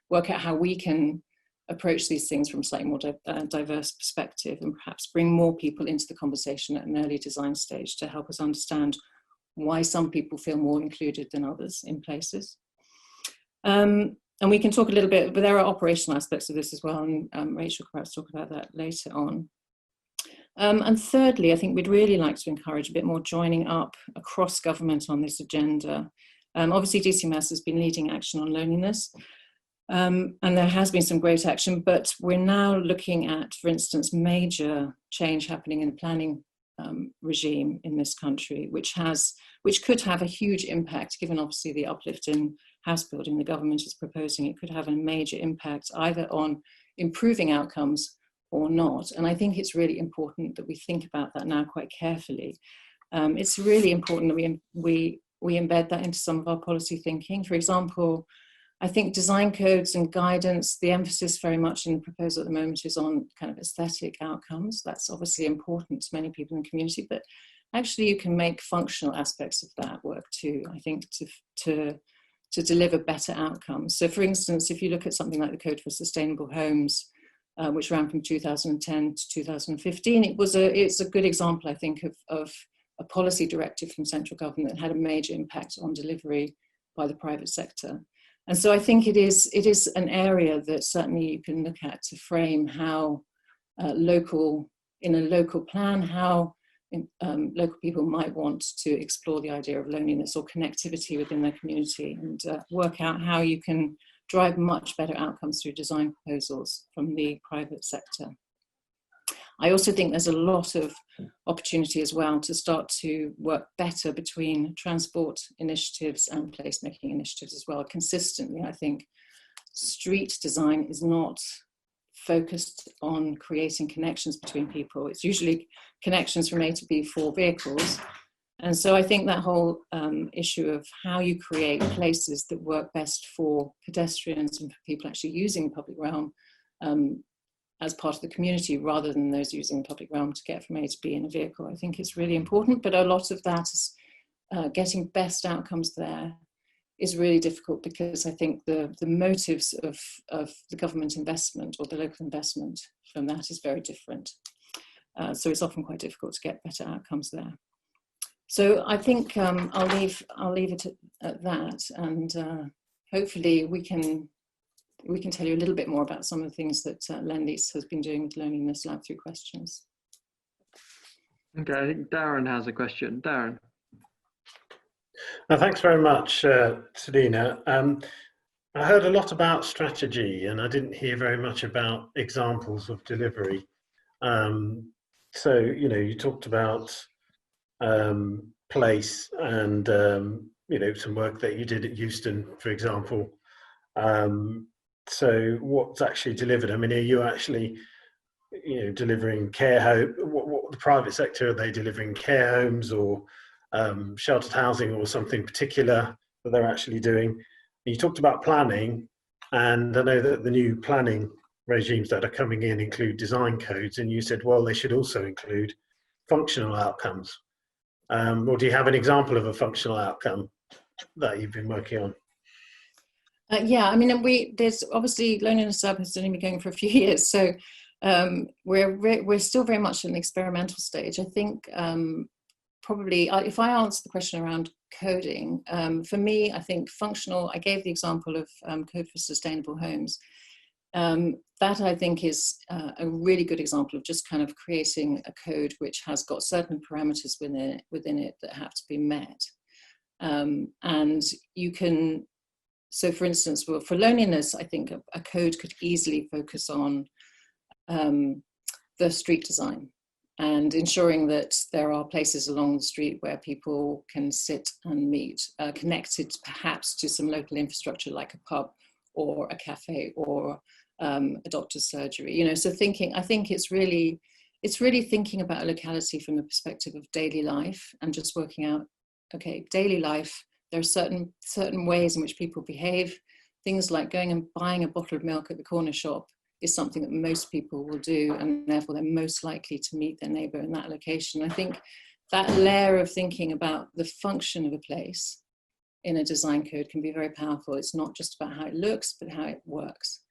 work out how we can approach these things from a slightly more diverse perspective, and perhaps bring more people into the conversation at an early design stage to help us understand why some people feel more included than others in places. And we can talk a little bit, but there are operational aspects of this as well, and Rachel can perhaps talk about that later on. And thirdly, I think we'd really like to encourage a bit more joining up across government on this agenda. Obviously, DCMS has been leading action on loneliness, and there has been some great action, but we're now looking at, for instance, major change happening in the planning regime in this country, which could have a huge impact, given obviously the uplift in house building the government is proposing. It could have a major impact either on improving outcomes or not. And I think it's really important that we think about that now quite carefully. It's really important that we embed that into some of our policy thinking. For example, I think design codes and guidance, the emphasis very much in the proposal at the moment is on kind of aesthetic outcomes. That's obviously important to many people in the community, but actually you can make functional aspects of that work too, I think, to deliver better outcomes. So for instance, if you look at something like the Code for Sustainable Homes, which ran from 2010 to 2015, it's a good example, I think, of a policy directive from central government that had a major impact on delivery by the private sector. And so I think it is an area that certainly you can look at to frame how in a local plan, how local people might want to explore the idea of loneliness or connectivity within their community, and work out how you can drive much better outcomes through design proposals from the private sector. I also think there's a lot of opportunity as well to start to work better between transport initiatives and placemaking initiatives as well. Consistently, I think street design is not focused on creating connections between people. It's usually connections from A to B for vehicles. And so I think that whole issue of how you create places that work best for pedestrians and for people actually using the public realm as part of the community, rather than those using the public realm to get from A to B in a vehicle, I think it's really important. But a lot of that is getting best outcomes there is really difficult, because I think the motives of the government investment or the local investment from that is very different. So it's often quite difficult to get better outcomes there. So I think I'll leave it at that, and hopefully we can tell you a little bit more about some of the things that Lend-Lease has been doing with Loneliness Lab through questions. Okay, I think Darren has a question. Darren. Thanks very much, Selina. I heard a lot about strategy, and I didn't hear very much about examples of delivery. So, you know, you talked about place and, you know, some work that you did at Wigston, for example. So what's actually delivered? I mean, are you actually, you know, delivering care home? What the private sector, are they delivering care homes or sheltered housing or something particular that they're actually doing? You talked about planning, and I know that the new planning regimes that are coming in include design codes, and you said, well, they should also include functional outcomes. Or do you have an example of a functional outcome that you've been working on? Yeah, I mean, there's obviously Loneliness Lab has only been going for a few years, so we're still very much in an experimental stage. I think probably if I answer the question around coding, for me, I think functional. I gave the example of Code for Sustainable Homes. That I think is a really good example of just kind of creating a code which has got certain parameters within it that have to be met, and you can. So for instance, well, for loneliness, I think a code could easily focus on the street design and ensuring that there are places along the street where people can sit and meet, connected perhaps to some local infrastructure like a pub or a cafe or a doctor's surgery. You know, so I think it's really thinking about a locality from the perspective of daily life and just working out, okay, daily life, there are certain ways in which people behave. Things like going and buying a bottle of milk at the corner shop is something that most people will do, and therefore they're most likely to meet their neighbour in that location. I think that layer of thinking about the function of a place in a design code can be very powerful. It's not just about how it looks, but how it works.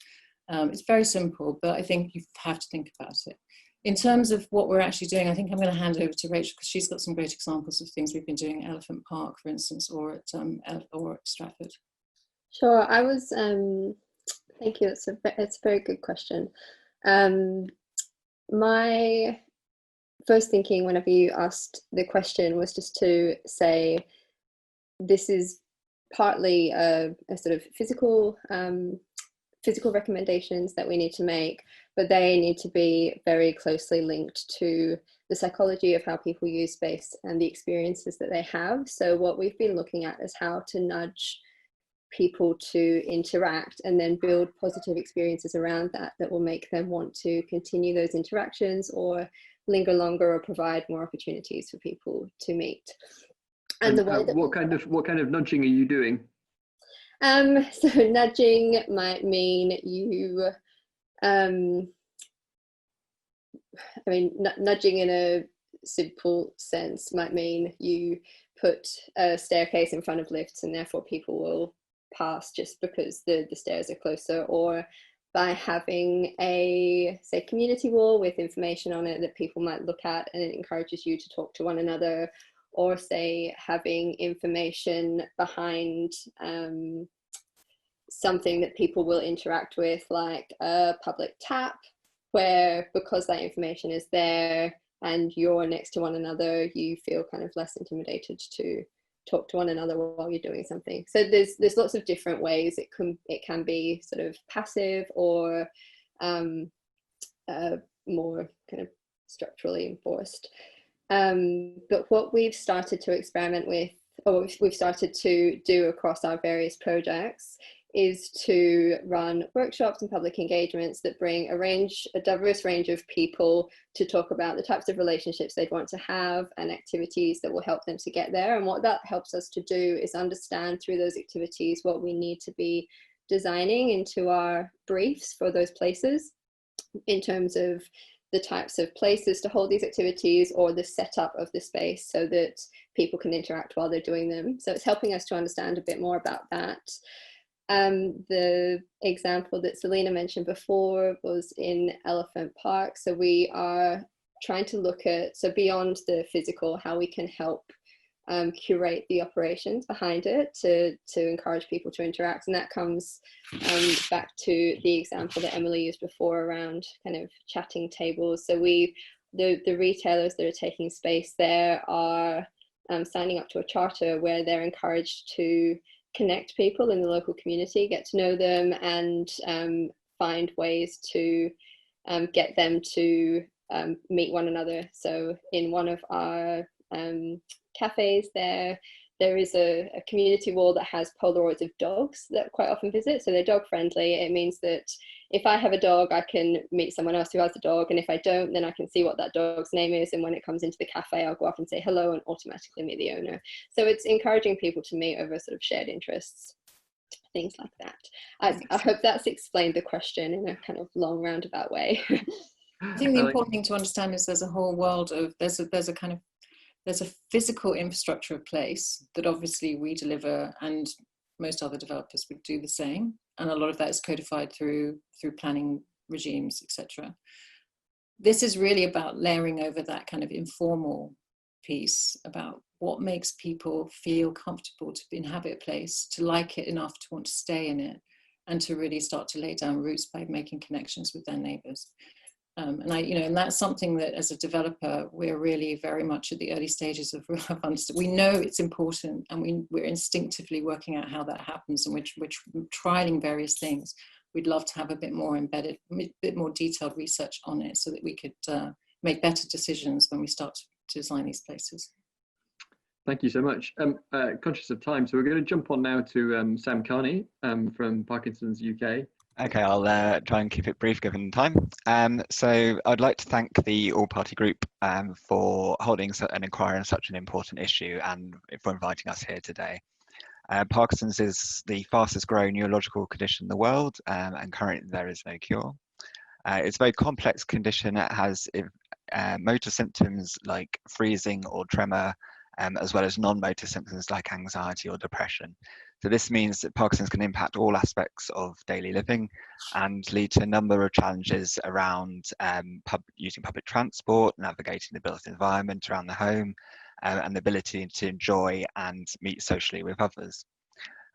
It's very simple, but I think you have to think about it. In terms of what we're actually doing, I think I'm going to hand over to Rachel because she's got some great examples of things we've been doing at Elephant Park, for instance, or at Stratford. Sure, I was, thank you, it's a very good question. My first thinking whenever you asked the question was just to say, this is partly a sort of physical recommendations that we need to make, but they need to be very closely linked to the psychology of how people use space and the experiences that they have. So what we've been looking at is how to nudge people to interact and then build positive experiences around that will make them want to continue those interactions or linger longer or provide more opportunities for people to meet. And the way that what kind of nudging are you doing? So nudging might mean you, nudging in a simple sense might mean you put a staircase in front of lifts and therefore people will pass just because the stairs are closer, or by having a, say, community wall with information on it that people might look at and it encourages you to talk to one another, or say having information behind something that people will interact with, like a public tap, where because that information is there and you're next to one another, you feel kind of less intimidated to talk to one another while you're doing something. So there's lots of different ways it can be sort of passive or more kind of structurally enforced. But what we've started to experiment with, or we've started to do across our various projects, is to run workshops and public engagements that bring a diverse range of people to talk about the types of relationships they'd want to have and activities that will help them to get there. And what that helps us to do is understand through those activities what we need to be designing into our briefs for those places in terms of the types of places to hold these activities or the setup of the space so that people can interact while they're doing them. So it's helping us to understand a bit more about that. The example that Selina mentioned before was in Elephant Park. So we are trying to look at, so beyond the physical, how we can help curate the operations behind it to encourage people to interact. And that comes back to the example that Emily used before around kind of chatting tables. So the retailers that are taking space there are signing up to a charter where they're encouraged to connect people in the local community, get to know them, and find ways to get them to meet one another. So in one of our cafes there is a community wall that has Polaroids of dogs that quite often visit. So they're dog friendly. It means that if I have a dog, I can meet someone else who has a dog. And if I don't, then I can see what that dog's name is. And when it comes into the cafe, I'll go up and say hello and automatically meet the owner. So it's encouraging people to meet over sort of shared interests, things like that. I hope that's explained the question in a kind of long roundabout way. I think the important thing to understand is there's a whole world of, there's a physical infrastructure of place that obviously we deliver, and most other developers would do the same. And a lot of that is codified through planning regimes, etc. This is really about layering over that kind of informal piece about what makes people feel comfortable to inhabit a place, to like it enough to want to stay in it, and to really start to lay down roots by making connections with their neighbours. And that's something that as a developer, we're really very much at the early stages of understanding. We know it's important, and we're instinctively working out how that happens, and we're trialing various things. We'd love to have a bit more embedded, a bit more detailed research on it, so that we could make better decisions when we start to design these places. Thank you so much. Conscious of time, so we're going to jump on now to Sam Carney from Parkinson's UK. Okay, I'll try and keep it brief given time. So I'd like to thank the All-Party Group for holding an inquiry on such an important issue and for inviting us here today. Parkinson's is the fastest growing neurological condition in the world, and currently there is no cure. It's a very complex condition. It has motor symptoms like freezing or tremor, as well as non-motor symptoms like anxiety or depression. So this means that Parkinson's can impact all aspects of daily living and lead to a number of challenges around using public transport, navigating the built environment around the home, and the ability to enjoy and meet socially with others.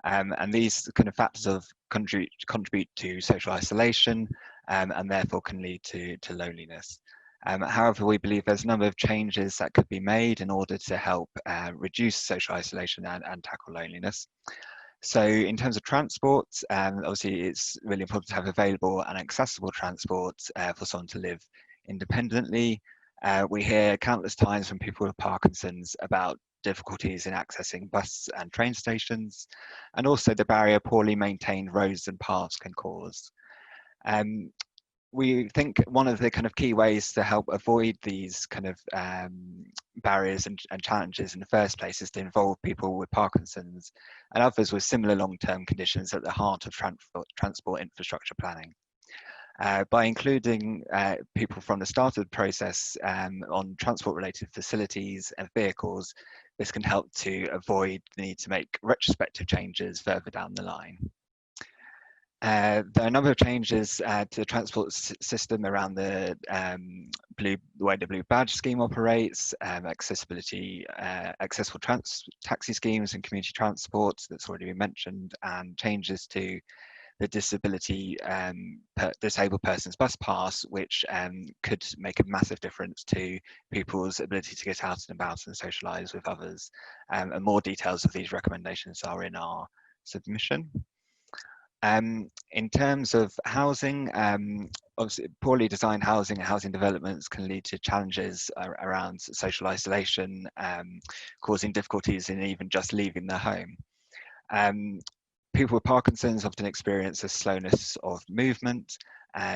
And these kind of factors contribute to social isolation, and therefore can lead to loneliness. However, we believe there's a number of changes that could be made in order to help reduce social isolation and tackle loneliness. So in terms of transport, obviously it's really important to have available and accessible transport for someone to live independently. We hear countless times from people with Parkinson's about difficulties in accessing bus and train stations, and also the barrier poorly maintained roads and paths can cause. We think one of the kind of key ways to help avoid these kind of barriers and challenges in the first place is to involve people with Parkinson's and others with similar long-term conditions at the heart of transport infrastructure planning. By including people from the start of the process on transport-related facilities and vehicles, this can help to avoid the need to make retrospective changes further down the line. There are a number of changes to the transport system around the way the Blue Badge scheme operates, accessible taxi schemes and community transport that's already been mentioned, and changes to the disabled persons bus pass, which could make a massive difference to people's ability to get out and about and socialise with others. And more details of these recommendations are in our submission. In terms of housing, obviously poorly designed housing and housing developments can lead to challenges around social isolation, causing difficulties in even just leaving their home. People with Parkinson's often experience a slowness of movement,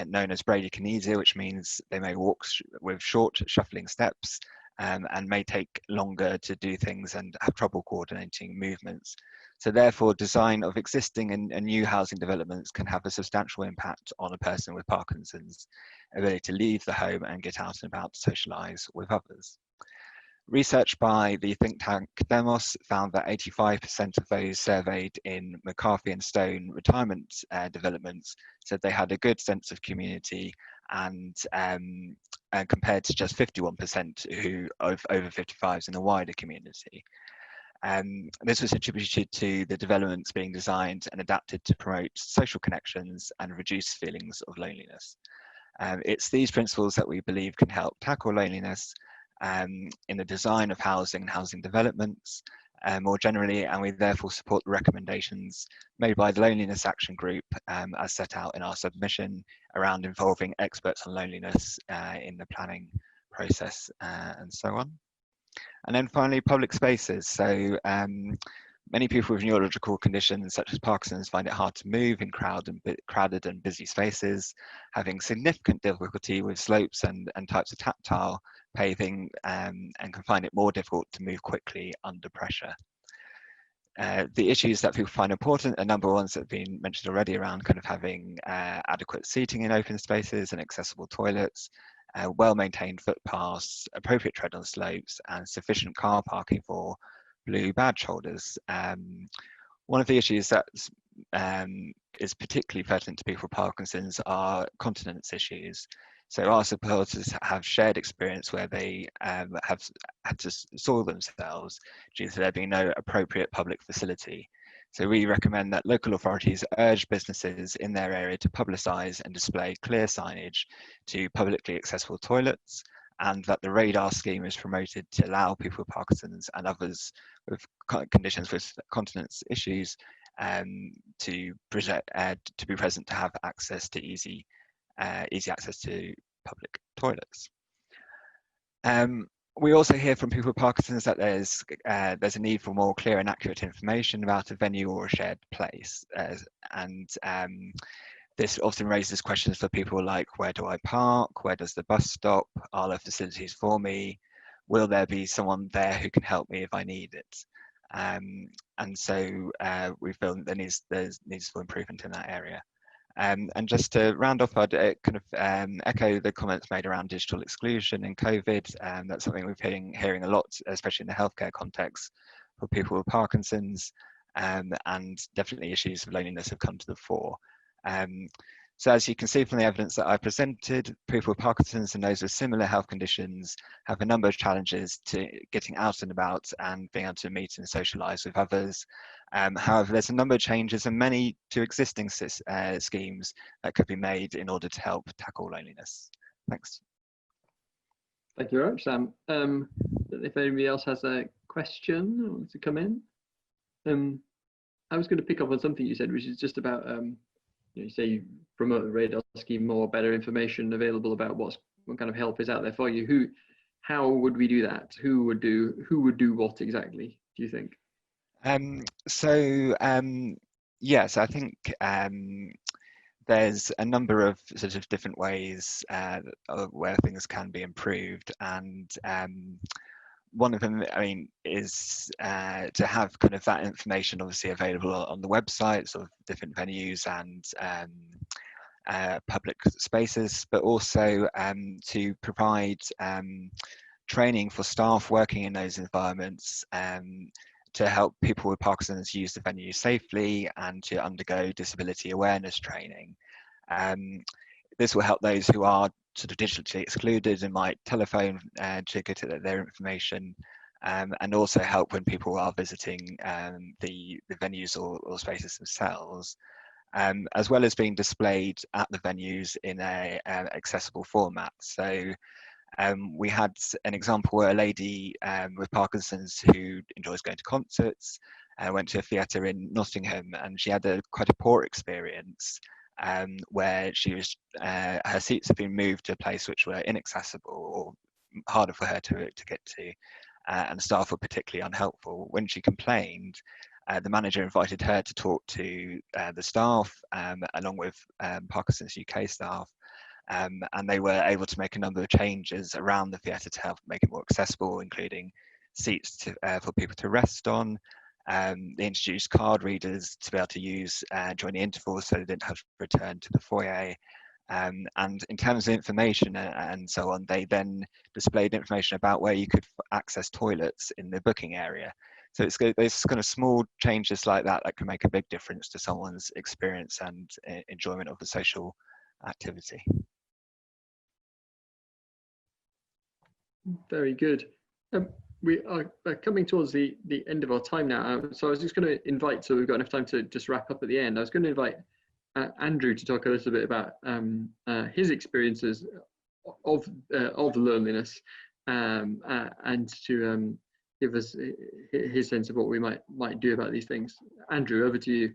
known as bradykinesia, which means they may walk with short, shuffling steps, and may take longer to do things and have trouble coordinating movements. So therefore, design of existing and new housing developments can have a substantial impact on a person with Parkinson's ability to leave the home and get out and about to socialise with others. Research by the think tank Demos found that 85% of those surveyed in McCarthy and Stone retirement developments said they had a good sense of community, and compared to just 51% who of over 55s in the wider community. This was attributed to the developments being designed and adapted to promote social connections and reduce feelings of loneliness. It's these principles that we believe can help tackle loneliness in the design of housing and housing developments more generally, and we therefore support the recommendations made by the Loneliness Action Group as set out in our submission around involving experts on loneliness in the planning process and so on. And then finally, public spaces. So many people with neurological conditions such as Parkinson's find it hard to move in crowded and busy spaces, having significant difficulty with slopes and types of tactile paving, and can find it more difficult to move quickly under pressure. The issues that people find important, a number of ones that have been mentioned already around kind of having adequate seating in open spaces and accessible toilets, well-maintained footpaths, appropriate tread on slopes, and sufficient car parking for blue badge holders. One of the issues that is particularly pertinent to people with Parkinson's are continence issues. So our supporters have shared experience where they have had to soil themselves due to there being no appropriate public facility. So we recommend that local authorities urge businesses in their area to publicise and display clear signage to publicly accessible toilets, and that the radar scheme is promoted to allow people with Parkinson's and others with conditions with continence issues to be present to have access to easy access to public toilets. We also hear from people with Parkinson's that there's a need for more clear and accurate information about a venue or a shared place, and this often raises questions for people like, where do I park? Where does the bus stop? Are there facilities for me? Will there be someone there who can help me if I need it? And so we feel that there's needs for improvement in that area. And just to round off, I'd kind of echo the comments made around digital exclusion and COVID. That's something we've been hearing a lot, especially in the healthcare context for people with Parkinson's, and definitely issues of loneliness have come to the fore. So as you can see from the evidence that I presented, people with Parkinson's and those with similar health conditions have a number of challenges to getting out and about and being able to meet and socialise with others. However, there's a number of changes and many to existing schemes that could be made in order to help tackle loneliness. Thanks. Thank you very much, Sam. If anybody else has a question or wants to come in. I was going to pick up on something you said, which is just about you say you promote the radar scheme, more better information available about what kind of help is out there for you. How would we do that? Who would do what exactly, do you think? Yes, I think there's a number of sort of different ways where things can be improved, and one of them, I mean, is to have kind of that information obviously available on the websites of different venues and public spaces, but also to provide training for staff working in those environments to help people with Parkinson's use the venue safely and to undergo disability awareness training. This will help those who are sort of digitally excluded and might telephone to get at their information, and also help when people are visiting the venues or spaces themselves, as well as being displayed at the venues in a accessible format. So we had an example where a lady with Parkinson's who enjoys going to concerts went to a theatre in Nottingham, and she had quite a poor experience where she was her seats had been moved to a place which were inaccessible or harder for her to get to, and the staff were particularly unhelpful. When she complained, the manager invited her to talk to the staff along with Parkinson's UK staff, and they were able to make a number of changes around the theatre to help make it more accessible, including seats for people to rest on. They introduced card readers to be able to use during the intervals so they didn't have to return to the foyer. And in terms of information and so on, they then displayed information about where you could access toilets in the booking area. So there's kind of small changes like that that can make a big difference to someone's experience and enjoyment of the social activity. Very good. We are coming towards the end of our time now, so I was just going to invite, so we've got enough time to just wrap up at the end, I was going to invite Andrew to talk a little bit about his experiences of loneliness, and to give us his sense of what we might do about these things. Andrew, over to you.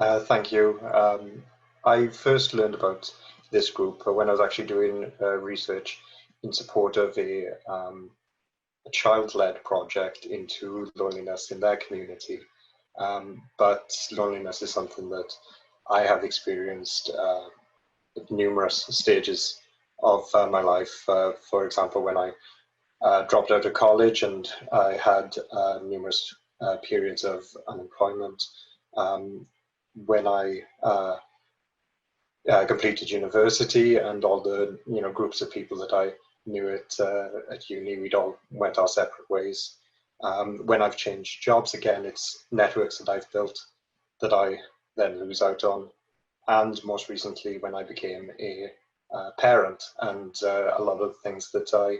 Thank you. I first learned about this group when I was actually doing research in support of a child-led project into loneliness in their community. But loneliness is something that I have experienced at numerous stages of my life. For example, when I dropped out of college and I had numerous periods of unemployment. When I completed university, and all the groups of people that I knew at uni, we'd all went our separate ways. When I've changed jobs again, it's networks that I've built that I then lose out on. And most recently, when I became a parent, and a lot of the things that I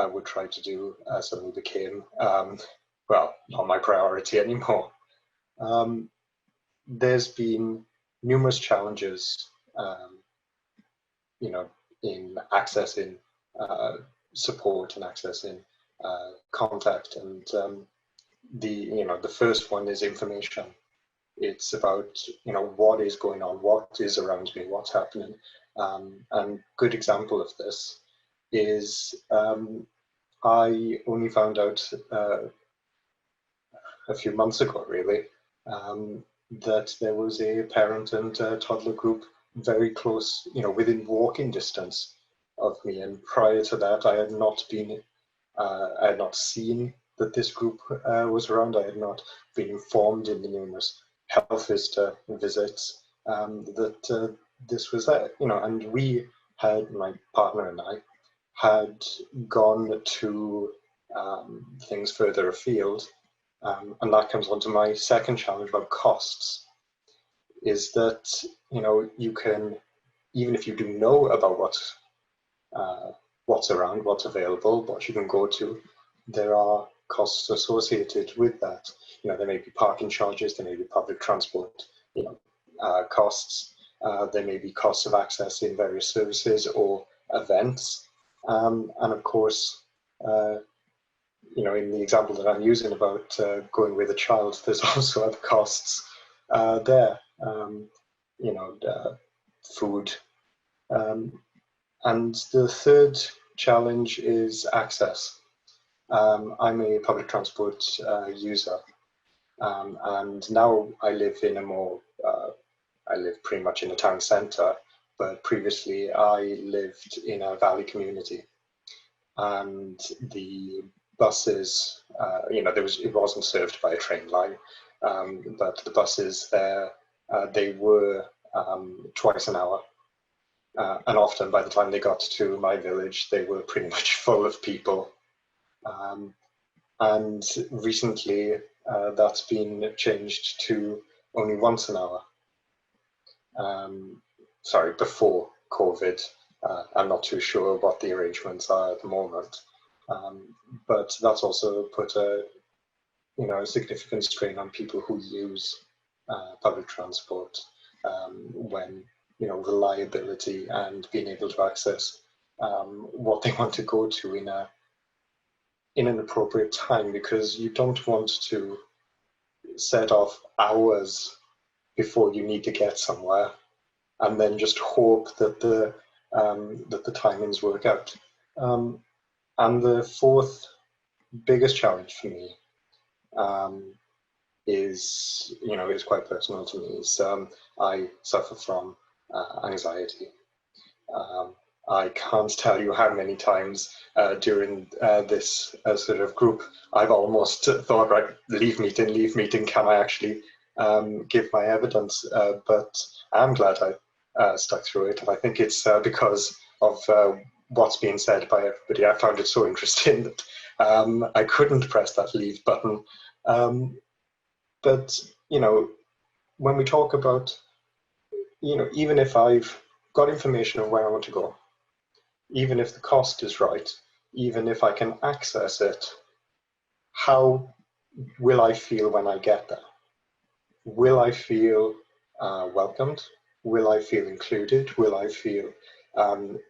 would try to do suddenly became, well, not my priority anymore. There's been numerous challenges, in accessing support and accessing contact, and the first one is information. It's about what is going on, what is around me, what's happening, and good example of this is I only found out a few months ago, really, that there was a parent and toddler group very close, within walking distance of me. And prior to that, I had not seen that this group was around. I had not been informed in the numerous health visitor visits that this was there, and we had, my partner and I, had gone to things further afield. And that comes on to my second challenge about costs, is that, you can, even if you do know about what's around, what's available, what you can go to, there are costs associated with that. There may be parking charges, there may be public transport, costs, there may be costs of accessing various services or events. And of course, in the example that I'm using about going with a child, there's also other costs there, food. And the third challenge is access. I'm a public transport user, and now I live in I live pretty much in a town centre, but previously I lived in a valley community, and the buses, it wasn't served by a train line, but the buses there, they were twice an hour. And often by the time they got to my village, they were pretty much full of people. And recently, that's been changed to only once an hour. Sorry, before COVID. I'm not too sure what the arrangements are at the moment. But that's also put a significant strain on people who use public transport, when reliability and being able to access what they want to go to in an appropriate time, because you don't want to set off hours before you need to get somewhere and then just hope that the timings work out. And the fourth biggest challenge for me is quite personal to me. Is I suffer from anxiety. I can't tell you how many times during this sort of group I've almost thought, right, leave meeting, can I actually give my evidence? But I'm glad I stuck through it, and I think it's because of what's being said by everybody. I found it so interesting that I couldn't press that leave button. But when we talk about, even if I've got information of where I want to go, even if the cost is right, even if I can access it, how will I feel when I get there? Will I feel welcomed? Will I feel included? Will I feel, am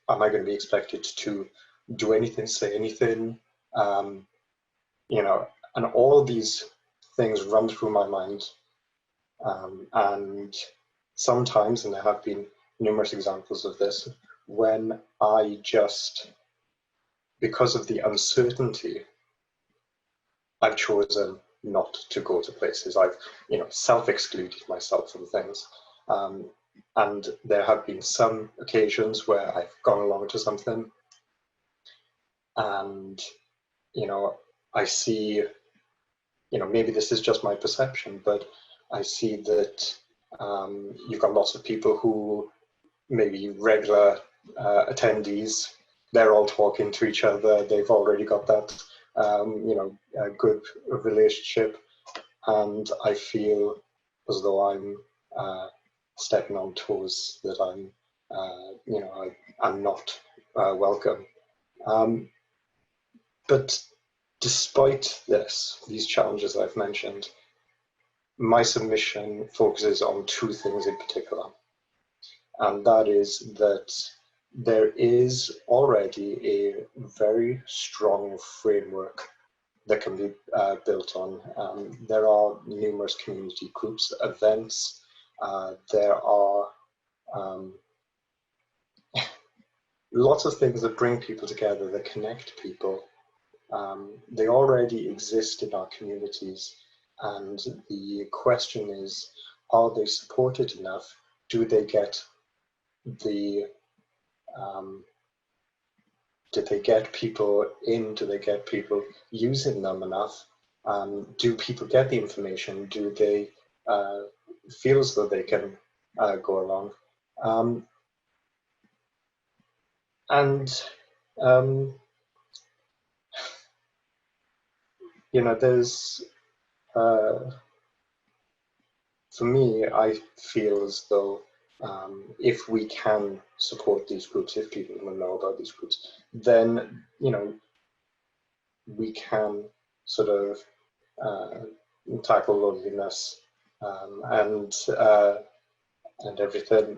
I going to be expected to do anything, say anything, you know, and all these things run through my mind. And sometimes, and there have been numerous examples of this, when I just, because of the uncertainty, I've chosen not to go to places. I've, you know, self-excluded myself from things. And there have been some occasions where I've gone along to something and, you know, I see, you know, maybe this is just my perception, but I see that you've got lots of people who maybe regular attendees, they're all talking to each other, they've already got that, you know, a good relationship, and I feel as though I'm stepping on toes, that I'm, you know, I'm not welcome. But despite this, these challenges I've mentioned, my submission focuses on two things in particular. And that is that there is already a very strong framework that can be built on. There are numerous community groups, events, there are lots of things that bring people together, that connect people. They already exist in our communities, and the question is, are they supported enough? Do they get the, do they get people in? Do they get people using them enough? Do people get the information? Do they feel as though they can go along? You know, there's, for me, I feel as though if we can support these groups, if people will know about these groups, then, you know, we can sort of tackle loneliness and everything.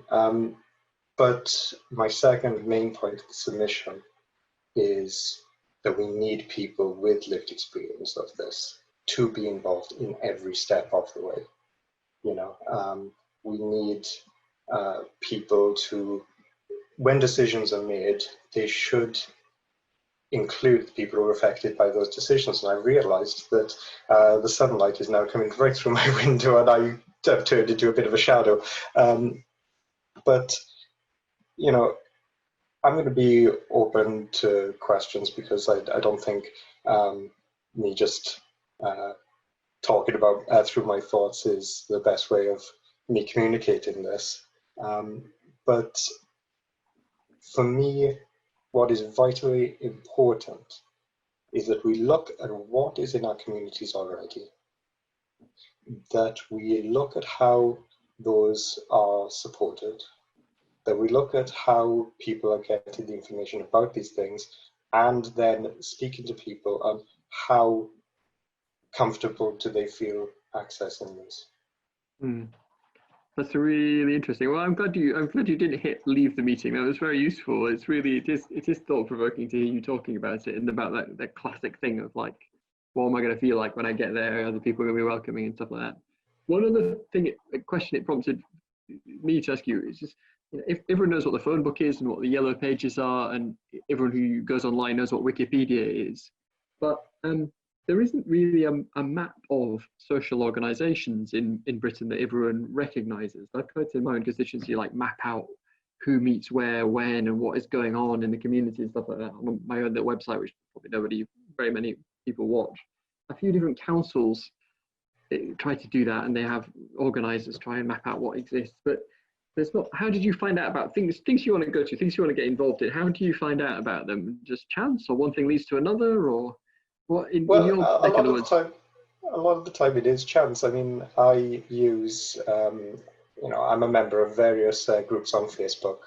But my second main point of the submission is that we need people with lived experience of this to be involved in every step of the way. You know, we need people to, when decisions are made, they should include the people who are affected by those decisions. And I realized that the sunlight is now coming right through my window, and I've turned into a bit of a shadow. But, you know, I'm going to be open to questions, because I don't think me just talking about through my thoughts is the best way of me communicating this. But for me, what is vitally important is that we look at what is in our communities already, that we look at how those are supported, that we look at how people are getting the information about these things, and then speaking to people on how comfortable do they feel accessing this. That's really interesting. Well, I'm glad you didn't hit leave the meeting. That was very useful. It's really, it is thought provoking to hear you talking about it, and about that classic thing of like, what am I going to feel like when I get there? Are the people going to be welcoming and stuff like that? One other thing, a question it prompted me to ask you is just, you know, if everyone knows what the phone book is and what the yellow pages are, and everyone who goes online knows what Wikipedia is, but there isn't really a map of social organisations in Britain that everyone recognises. I've tried to, in my own constituency, like map out who meets where, when, and what is going on in the community and stuff like that on my own website, which probably very many people watch. A few different councils try to do that, and they have organisers try and map out what exists. But there's not. How did you find out about things you want to go to, things you want to get involved in? How do you find out about them? Just chance, or one thing leads to another, or? Well, a lot of the time it is chance. I mean, I use, you know, I'm a member of various groups on Facebook,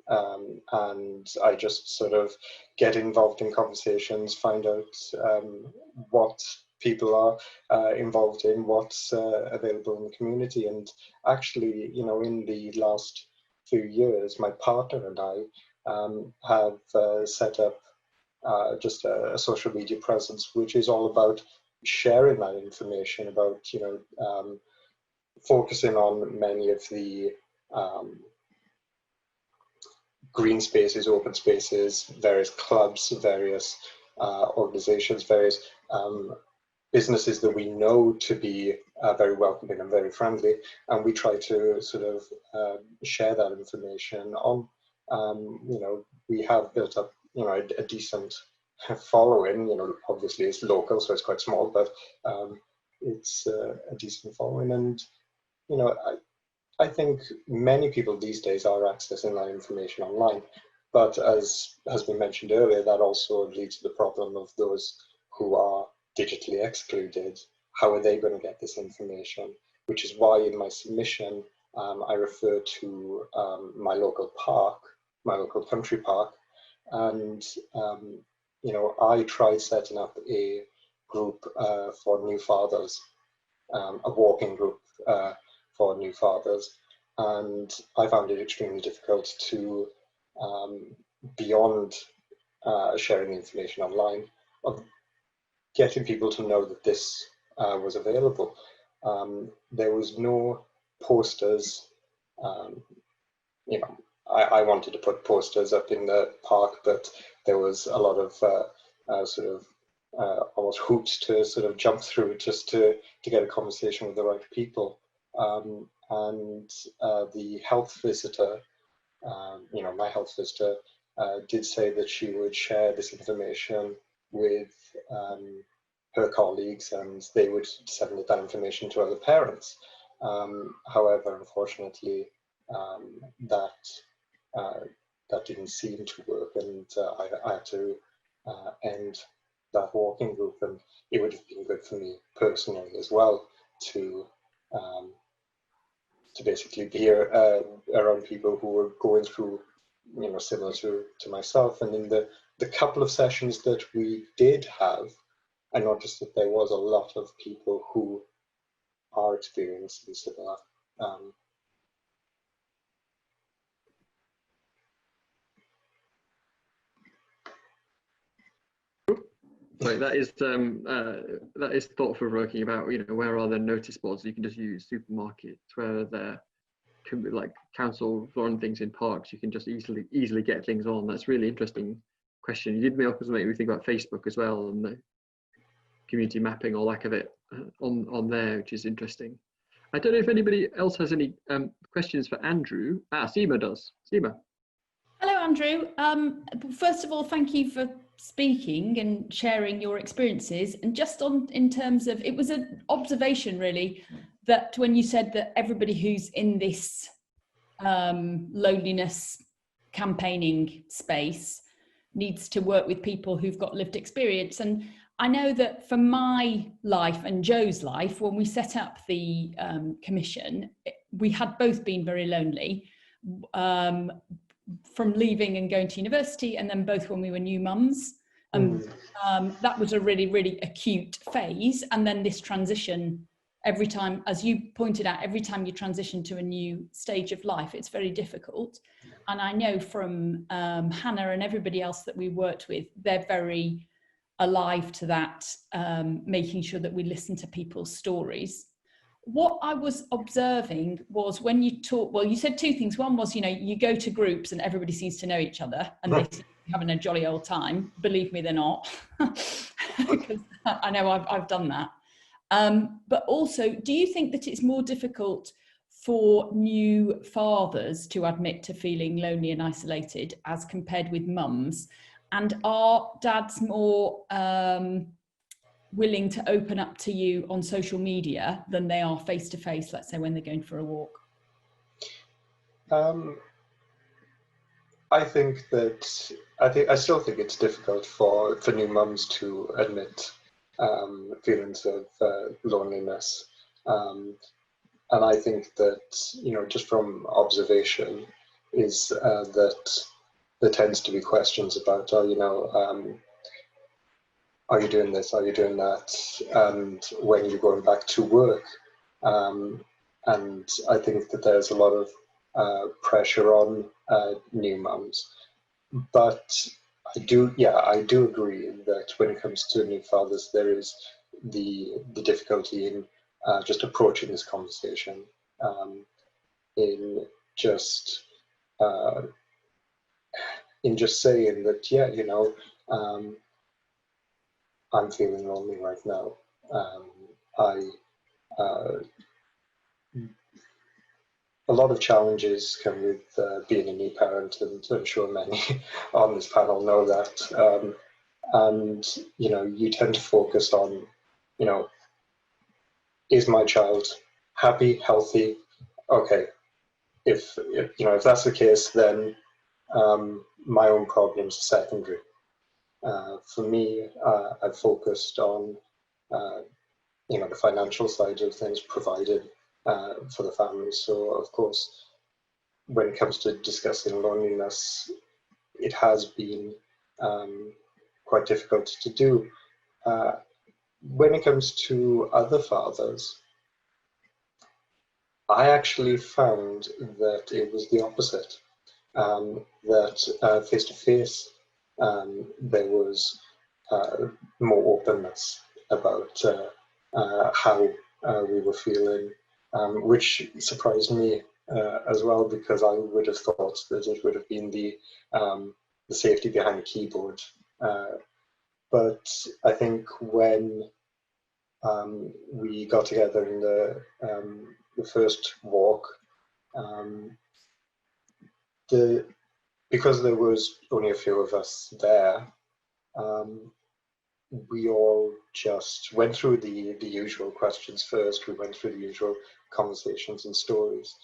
and I just sort of get involved in conversations, find out what people are involved in, what's available in the community. And actually, you know, in the last few years, my partner and I have set up just a social media presence, which is all about sharing that information, about, you know, focusing on many of the green spaces, open spaces, various clubs, various organizations, various businesses that we know to be very welcoming and very friendly, and we try to sort of share that information on. You know, we have built up, you know, a decent following. You know, obviously it's local, so it's quite small, but it's a decent following. And you know, I think many people these days are accessing that information online, but as has been mentioned earlier, that also leads to the problem of those who are digitally excluded. How are they going to get this information? Which is why in my submission, I refer to my local park, my local country park, and you know, I tried setting up a group for new fathers, a walking group for new fathers, and I found it extremely difficult to, beyond sharing the information online, of getting people to know that this was available. There was no posters. You know, I wanted to put posters up in the park, but there was a lot of sort of almost hoops to sort of jump through just to get a conversation with the right people. And the health visitor, you know, my health visitor did say that she would share this information with her colleagues, and they would disseminate that information to other parents. However, unfortunately, that didn't seem to work, and I had to end that walking group. And it would have been good for me personally as well to basically be around people who were going through, you know, similar to myself. And in the couple of sessions that we did have, I noticed that there was a lot of people who are experiencing similar. Sorry, that is thought-provoking about, you know, where are there notice boards? You can just use supermarkets, where there can be like council run things in parks. You can just easily get things on. That's really interesting question. You did make me think about Facebook as well, and the community mapping or lack of it on there, which is interesting. I don't know if anybody else has any questions for Andrew. Seema does. Seema. Hello, Andrew. First of all, thank you for speaking and sharing your experiences. And just in terms of, it was an observation really, that when you said that everybody who's in this loneliness campaigning space needs to work with people who've got lived experience. And I know that for my life and Joe's life, when we set up the commission, we had both been very lonely. From leaving and going to university, and then both when we were new mums. That was a really, really acute phase. And then this transition, every time, as you pointed out, every time you transition to a new stage of life, it's very difficult. And I know from Hannah and everybody else that we worked with, they're very alive to that, making sure that we listen to people's stories. What I was observing was when you talk, well, you said two things. One was, you know, you go to groups and everybody seems to know each other and they seem to be having a jolly old time. Believe me, they're not, because I know I've done that. But also, do you think that it's more difficult for new fathers to admit to feeling lonely and isolated as compared with mums? And are dads more willing to open up to you on social media than they are face to face, let's say when they're going for a walk? I still think it's difficult for new mums to admit feelings of loneliness, and I think that, you know, just from observation is that there tends to be questions about, you know, are you doing this? Are you doing that? And when you're going back to work, and I think that there's a lot of pressure on new mums. But I do agree that when it comes to new fathers, there is the difficulty in just approaching this conversation, in just saying that, yeah, you know, I'm feeling lonely right now. A lot of challenges come with being a new parent, and I'm sure many on this panel know that. And, you know, you tend to focus on, you know, is my child happy, healthy? Okay, if you know, if that's the case, then my own problems are secondary. For me, I've focused on, you know, the financial side of things, provided for the family. So, of course, when it comes to discussing loneliness, it has been quite difficult to do. When it comes to other fathers, I actually found that it was the opposite. That face-to-face, there was more openness about how we were feeling, which surprised me as well, because I would have thought that it would have been the safety behind the keyboard. But I think when we got together in the first walk, because there was only a few of us there, we all just went through the usual questions first. We went through the usual conversations and stories,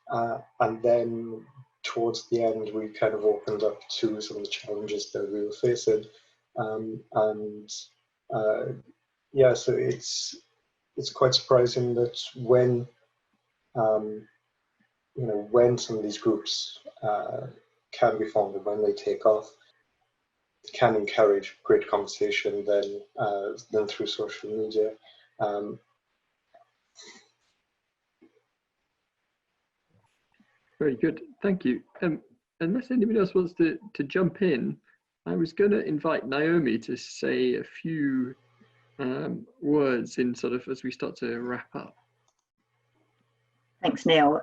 and then towards the end, we kind of opened up to some of the challenges that we were facing, and yeah, so it's quite surprising that when you know, when some of these groups can be formed and when they take off, it can encourage great conversation than through social media. Very good, thank you. Unless anybody else wants to jump in, I was going to invite Naomi to say a few words in sort of as we start to wrap up. Thanks, Neil.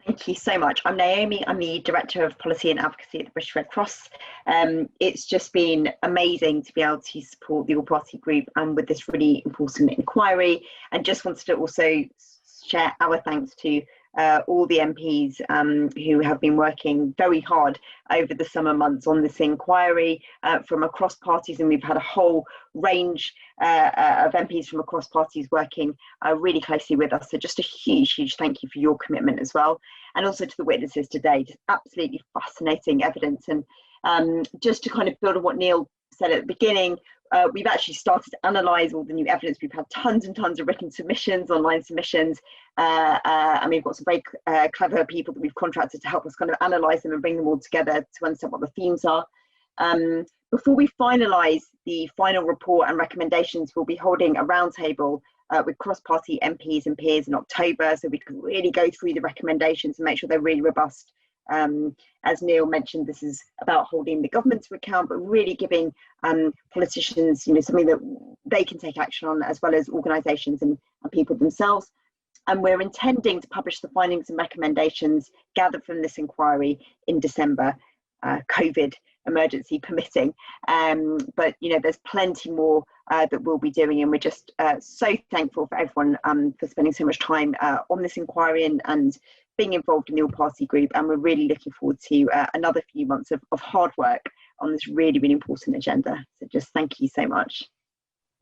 Thank you so much. I'm Naomi. I'm the Director of Policy and Advocacy at the British Red Cross. It's just been amazing to be able to support the all-party group and with this really important inquiry, and just wanted to also share our thanks to all the MPs who have been working very hard over the summer months on this inquiry from across parties, and we've had a whole range of MPs from across parties working really closely with us. So just a huge thank you for your commitment as well, and also to the witnesses today. Just absolutely fascinating evidence, and just to kind of build on what Neil said at the beginning, we've actually started to analyse all the new evidence. We've had tons and tons of written submissions, online submissions, and we've got some very clever people that we've contracted to help us kind of analyse them and bring them all together to understand what the themes are. Before we finalise the final report and recommendations, we'll be holding a roundtable with cross-party MPs and peers in October, so we can really go through the recommendations and make sure they're really robust. As Neil mentioned, this is about holding the government to account, but really giving politicians, you know, something that they can take action on, as well as organisations and people themselves. And we're intending to publish the findings and recommendations gathered from this inquiry in December, COVID emergency permitting. But you know, there's plenty more that we'll be doing, and we're just so thankful for everyone for spending so much time on this inquiry and being involved in the all-party group, and we're really looking forward to another few months of hard work on this really important agenda. So just thank you so much.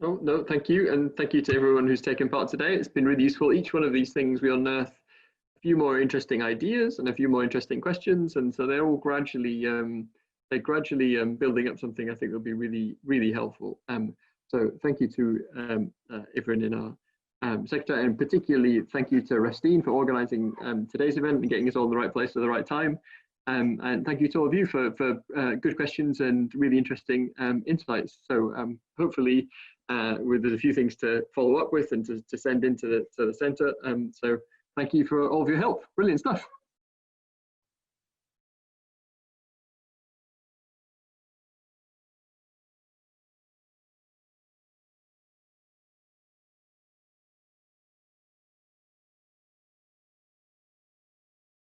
Oh, no, thank you, and thank you to everyone who's taken part today. It's been really useful. Each one of these things, we unearth a few more interesting ideas and a few more interesting questions, and so they're all gradually building up something I think will be really helpful. So thank you to everyone in our sector, and particularly thank you to Restine for organising today's event and getting us all in the right place at the right time. And thank you to all of you for good questions and really interesting insights. So hopefully there's a few things to follow up with and to send into the centre. So thank you for all of your help. Brilliant stuff.